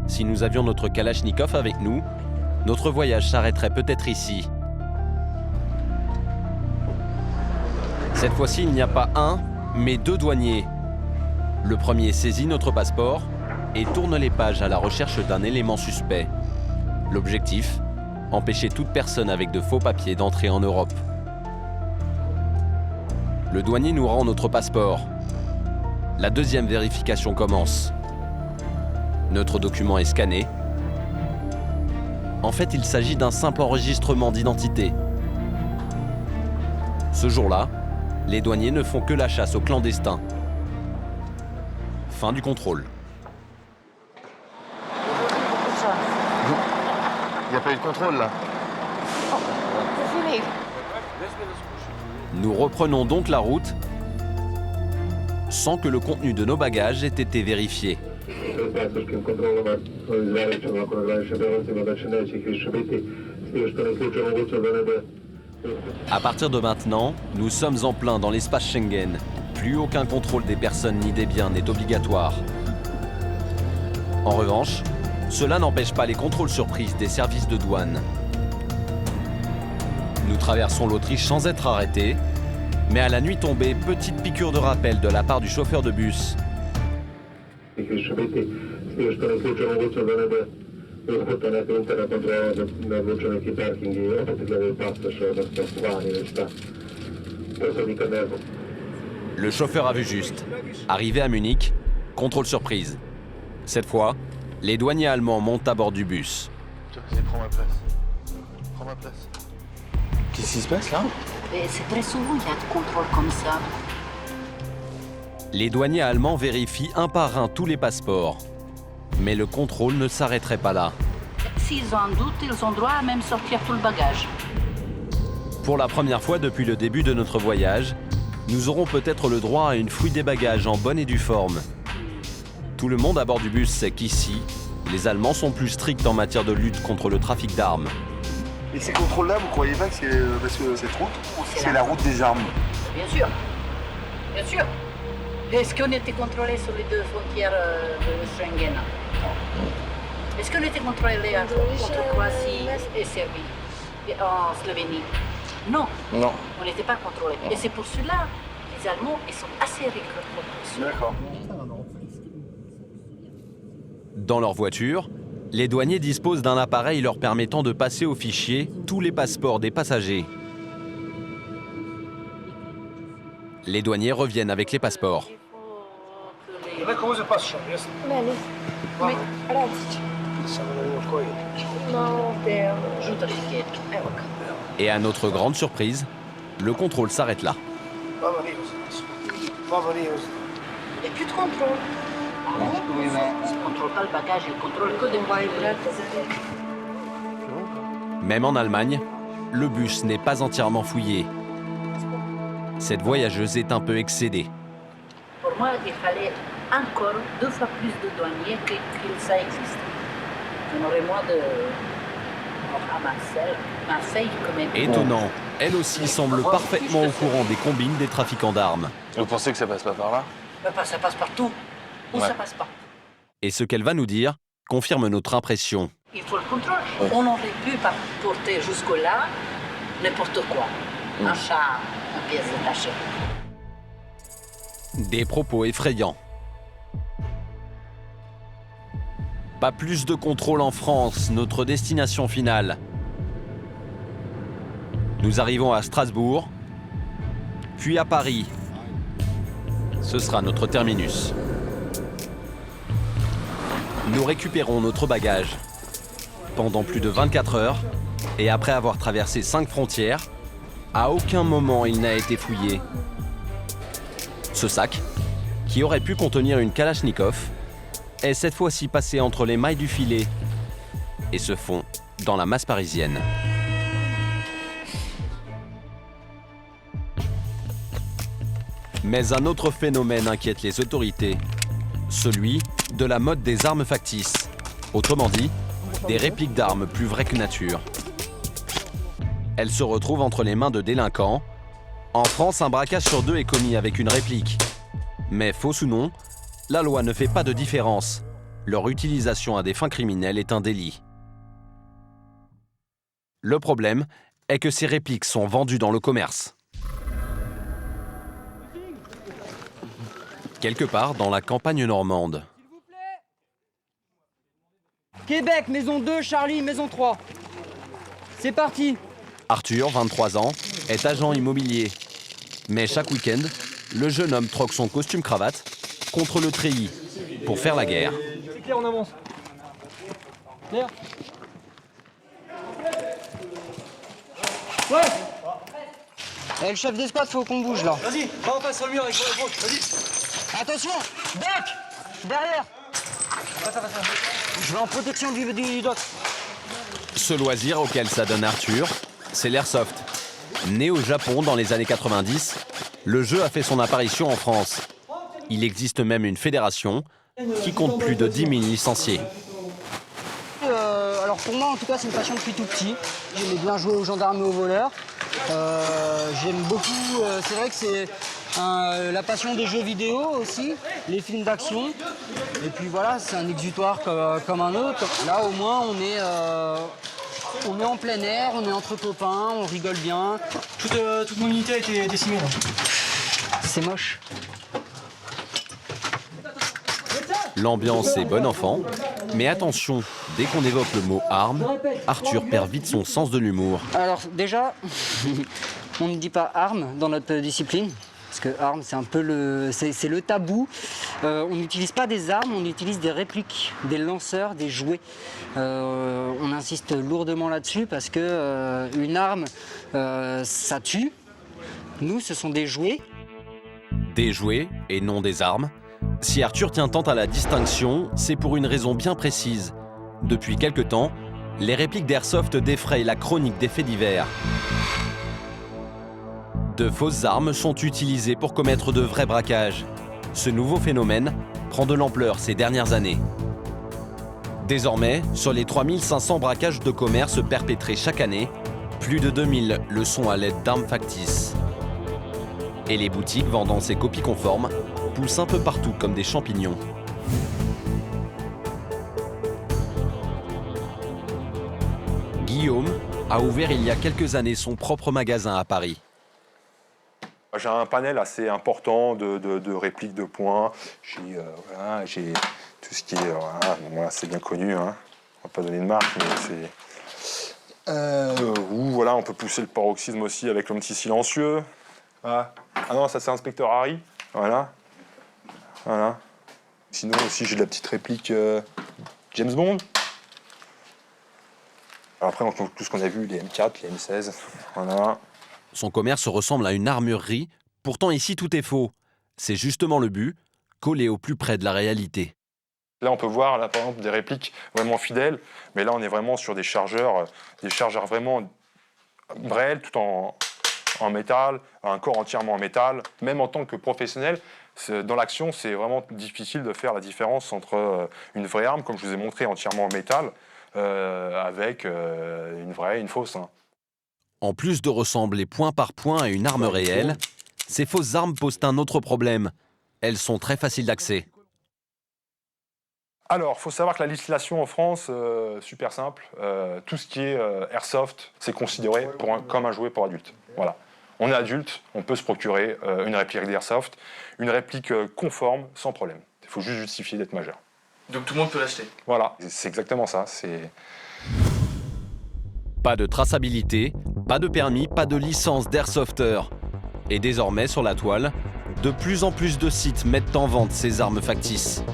Si nous avions notre Kalachnikov avec nous, notre voyage s'arrêterait peut-être ici. Cette fois-ci, il n'y a pas un, mais 2 douaniers. Le premier saisit notre passeport et tourne les pages à la recherche d'un élément suspect. L'objectif, empêcher toute personne avec de faux papiers d'entrer en Europe. Le douanier nous rend notre passeport. La deuxième vérification commence. Notre document est scanné. En fait, il s'agit d'un simple enregistrement d'identité. Ce jour-là, les douaniers ne font que la chasse aux clandestins. Fin du contrôle. Il n'y a pas eu de contrôle là. Nous reprenons donc la route sans que le contenu de nos bagages ait été vérifié. À partir de maintenant, nous sommes en plein dans l'espace Schengen. Plus aucun contrôle des personnes ni des biens n'est obligatoire. En revanche, cela n'empêche pas les contrôles surprises des services de douane. Nous traversons l'Autriche sans être arrêtés, mais à la nuit tombée, petite piqûre de rappel de la part du chauffeur de bus. Le chauffeur a vu juste. Arrivé à Munich, contrôle surprise. Cette fois, les douaniers allemands montent à bord du bus. Prends ma place. Prends ma place. Qu'est-ce qui se passe là? C'est très souvent qu'il y a de contrôles comme ça. Les douaniers allemands vérifient un par un tous les passeports. Mais le contrôle ne s'arrêterait pas là. S'ils ont un doute, ils ont droit à même sortir tout le bagage. Pour la première fois depuis le début de notre voyage, nous aurons peut-être le droit à une fouille des bagages en bonne et due forme. Tout le monde à bord du bus sait qu'ici, les Allemands sont plus stricts en matière de lutte contre le trafic d'armes. Et ces contrôles-là, vous croyez pas que c'est parce que cette route, c'est la route des armes? Bien sûr. Bien sûr. Est-ce qu'on était contrôlé sur les deux frontières de Schengen? Est-ce qu'on était contrôlé entre Croatie et Serbie, et en Slovénie? Non. Non. On n'était pas contrôlé. Et c'est pour cela que les Allemands ils sont assez rigoureux. D'accord. Dans leur voiture, les douaniers disposent d'un appareil leur permettant de passer au fichier tous les passeports des passagers. Les douaniers reviennent avec les passeports. Neko uzeo pasoš, jesno? Meni. Radić. Samo da vidimo koji. No, ovdje. Žuta etiketa. Evo ga. Et à notre grande surprise, le contrôle s'arrête là. Baba nije uzeo pasoš. Baba nije uzeo. Il n'y a plus de contrôle. Ils ne contrôlent pas le bagage, ils contrôlent que des moyens. Même en Allemagne, le bus n'est pas entièrement fouillé. Cette voyageuse est un peu excédée. Pour moi, il fallait encore 2 fois plus de douaniers que ça existe. On aurait moins de... À Marseille, quand même. Étonnant, elle aussi semble parfaitement au courant des combines des trafiquants d'armes. Vous pensez que ça passe pas par là? Ça passe partout. Où ça passe pas? Et ce qu'elle va nous dire confirme notre impression. Il faut le contrôle. On aurait pu porter jusque-là n'importe quoi. Un chat, une pièce détachée. Des propos effrayants. Pas plus de contrôle en France, notre destination finale. Nous arrivons à Strasbourg, puis à Paris. Ce sera notre terminus. Nous récupérons notre bagage. Pendant plus de 24 heures, et après avoir traversé 5 frontières, à aucun moment il n'a été fouillé. Ce sac, qui aurait pu contenir une Kalachnikov, est cette fois-ci passé entre les mailles du filet et se fond dans la masse parisienne. Mais un autre phénomène inquiète les autorités, celui de la mode des armes factices. Autrement dit, des répliques d'armes plus vraies que nature. Elles se retrouvent entre les mains de délinquants. En France, un braquage sur 2 est commis avec une réplique. Mais fausse ou non, la loi ne fait pas de différence. Leur utilisation à des fins criminelles est un délit. Le problème est que ces répliques sont vendues dans le commerce. quelque part dans la campagne normande. Québec, maison 2, Charlie, maison 3. C'est parti. Arthur, 23 ans, est agent immobilier. Mais chaque week-end, le jeune homme troque son costume-cravate contre le treillis pour faire la guerre. C'est clair, on avance. Clair. Ouais. Eh, le chef d'escouade, faut qu'on bouge là. Vas-y, va en face sur le mur avec le approche, vas-y. Attention, doc, derrière. Je vais en protection du doc. Ce loisir auquel s'adonne Arthur, c'est l'airsoft. Né au Japon dans les années 90, le jeu a fait son apparition en France. Il existe même une fédération qui compte plus de 10 000 licenciés. Alors pour moi, en tout cas, c'est une passion depuis tout petit. J'aimais bien jouer aux gendarmes et aux voleurs. J'aime beaucoup, c'est vrai que c'est la passion des jeux vidéo aussi, les films d'action. Et puis voilà, c'est un exutoire comme un autre. Là, au moins, on est en plein air, on est entre copains, on rigole bien. Toute mon unité a été décimée. C'est moche. L'ambiance est bon enfant, mais attention, dès qu'on évoque le mot arme, Arthur perd vite son sens de l'humour. Alors déjà, on ne dit pas arme dans notre discipline, parce que arme c'est un peu le tabou. On n'utilise pas des armes, on utilise des répliques, des lanceurs, des jouets. On insiste lourdement là-dessus parce que une arme, ça tue. Nous, ce sont des jouets. Des jouets et non des armes. Si Arthur tient tant à la distinction, c'est pour une raison bien précise. Depuis quelque temps, les répliques d'airsoft défrayent la chronique des faits divers. De fausses armes sont utilisées pour commettre de vrais braquages. Ce nouveau phénomène prend de l'ampleur ces dernières années. Désormais, sur les 3500 braquages de commerce perpétrés chaque année, plus de 2000 le sont à l'aide d'armes factices. Et les boutiques vendant ces copies conformes poussent un peu partout comme des champignons. Guillaume a ouvert il y a quelques années son propre magasin à Paris. J'ai un panel assez important de répliques de points. J'ai tout ce qui est... Voilà, c'est bien connu, hein. On va pas donner de marque, mais c'est... voilà, on peut pousser le paroxysme aussi avec le petit silencieux. Voilà. Ah non, ça c'est Inspecteur Harry. Voilà. Voilà. Sinon aussi j'ai de la petite réplique James Bond. Alors après, tout ce qu'on a vu, les M4, les M16, voilà. Son commerce ressemble à une armurerie, pourtant ici tout est faux. C'est justement le but, coller au plus près de la réalité. Là on peut voir là, par exemple des répliques vraiment fidèles, mais là on est vraiment sur des chargeurs vraiment Brel tout en métal, un corps entièrement en métal. Même en tant que professionnel, dans l'action c'est vraiment difficile de faire la différence entre une vraie arme, comme je vous ai montré, entièrement en métal, avec une vraie et une fausse. Hein. En plus de ressembler point par point à une arme réelle, ces fausses armes posent un autre problème. Elles sont très faciles d'accès. Alors, il faut savoir que la législation en France, super simple, tout ce qui est airsoft, c'est considéré comme un jouet pour adultes. Voilà. On est adulte, on peut se procurer une réplique d'airsoft, une réplique conforme, sans problème. Il faut juste justifier d'être majeur. Donc tout le monde peut l'acheter. Voilà, c'est exactement ça. Pas de traçabilité, pas de permis, pas de licence d'airsofter. Et désormais, sur la toile, de plus en plus de sites mettent en vente ces armes factices.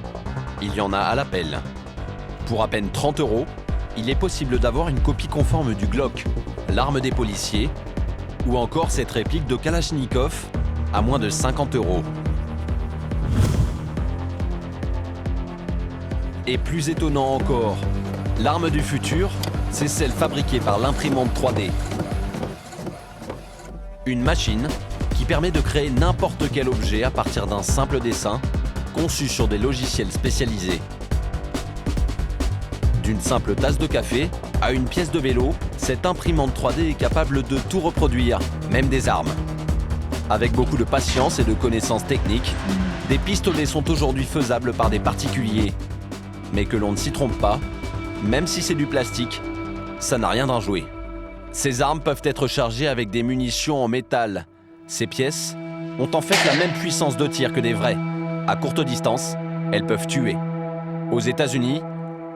Il y en a à l'appel. Pour à peine 30 €, il est possible d'avoir une copie conforme du Glock, l'arme des policiers, ou encore cette réplique de Kalachnikov à moins de 50 €. Et plus étonnant encore, l'arme du futur, c'est celle fabriquée par l'imprimante 3D. Une machine qui permet de créer n'importe quel objet à partir d'un simple dessin, conçu sur des logiciels spécialisés. D'une simple tasse de café à une pièce de vélo, cette imprimante 3D est capable de tout reproduire, même des armes. Avec beaucoup de patience et de connaissances techniques, des pistolets sont aujourd'hui faisables par des particuliers. Mais que l'on ne s'y trompe pas, même si c'est du plastique, ça n'a rien d'un jouet. Ces armes peuvent être chargées avec des munitions en métal. Ces pièces ont en fait la même puissance de tir que des vraies. À courte distance, elles peuvent tuer. Aux États-Unis,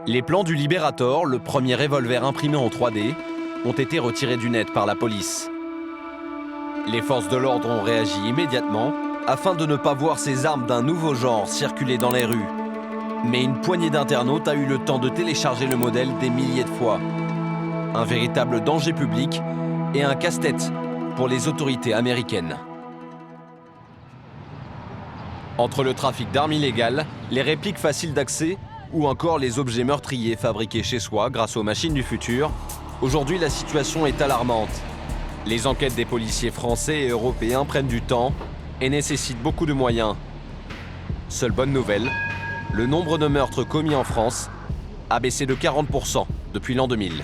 les plans du Liberator, le premier revolver imprimé en 3D, ont été retirés du net par la police. Les forces de l'ordre ont réagi immédiatement afin de ne pas voir ces armes d'un nouveau genre circuler dans les rues. Mais une poignée d'internautes a eu le temps de télécharger le modèle des milliers de fois. Un véritable danger public et un casse-tête pour les autorités américaines. Entre le trafic d'armes illégales, les répliques faciles d'accès ou encore les objets meurtriers fabriqués chez soi grâce aux machines du futur, aujourd'hui la situation est alarmante. Les enquêtes des policiers français et européens prennent du temps et nécessitent beaucoup de moyens. Seule bonne nouvelle, le nombre de meurtres commis en France a baissé de 40% depuis l'an 2000.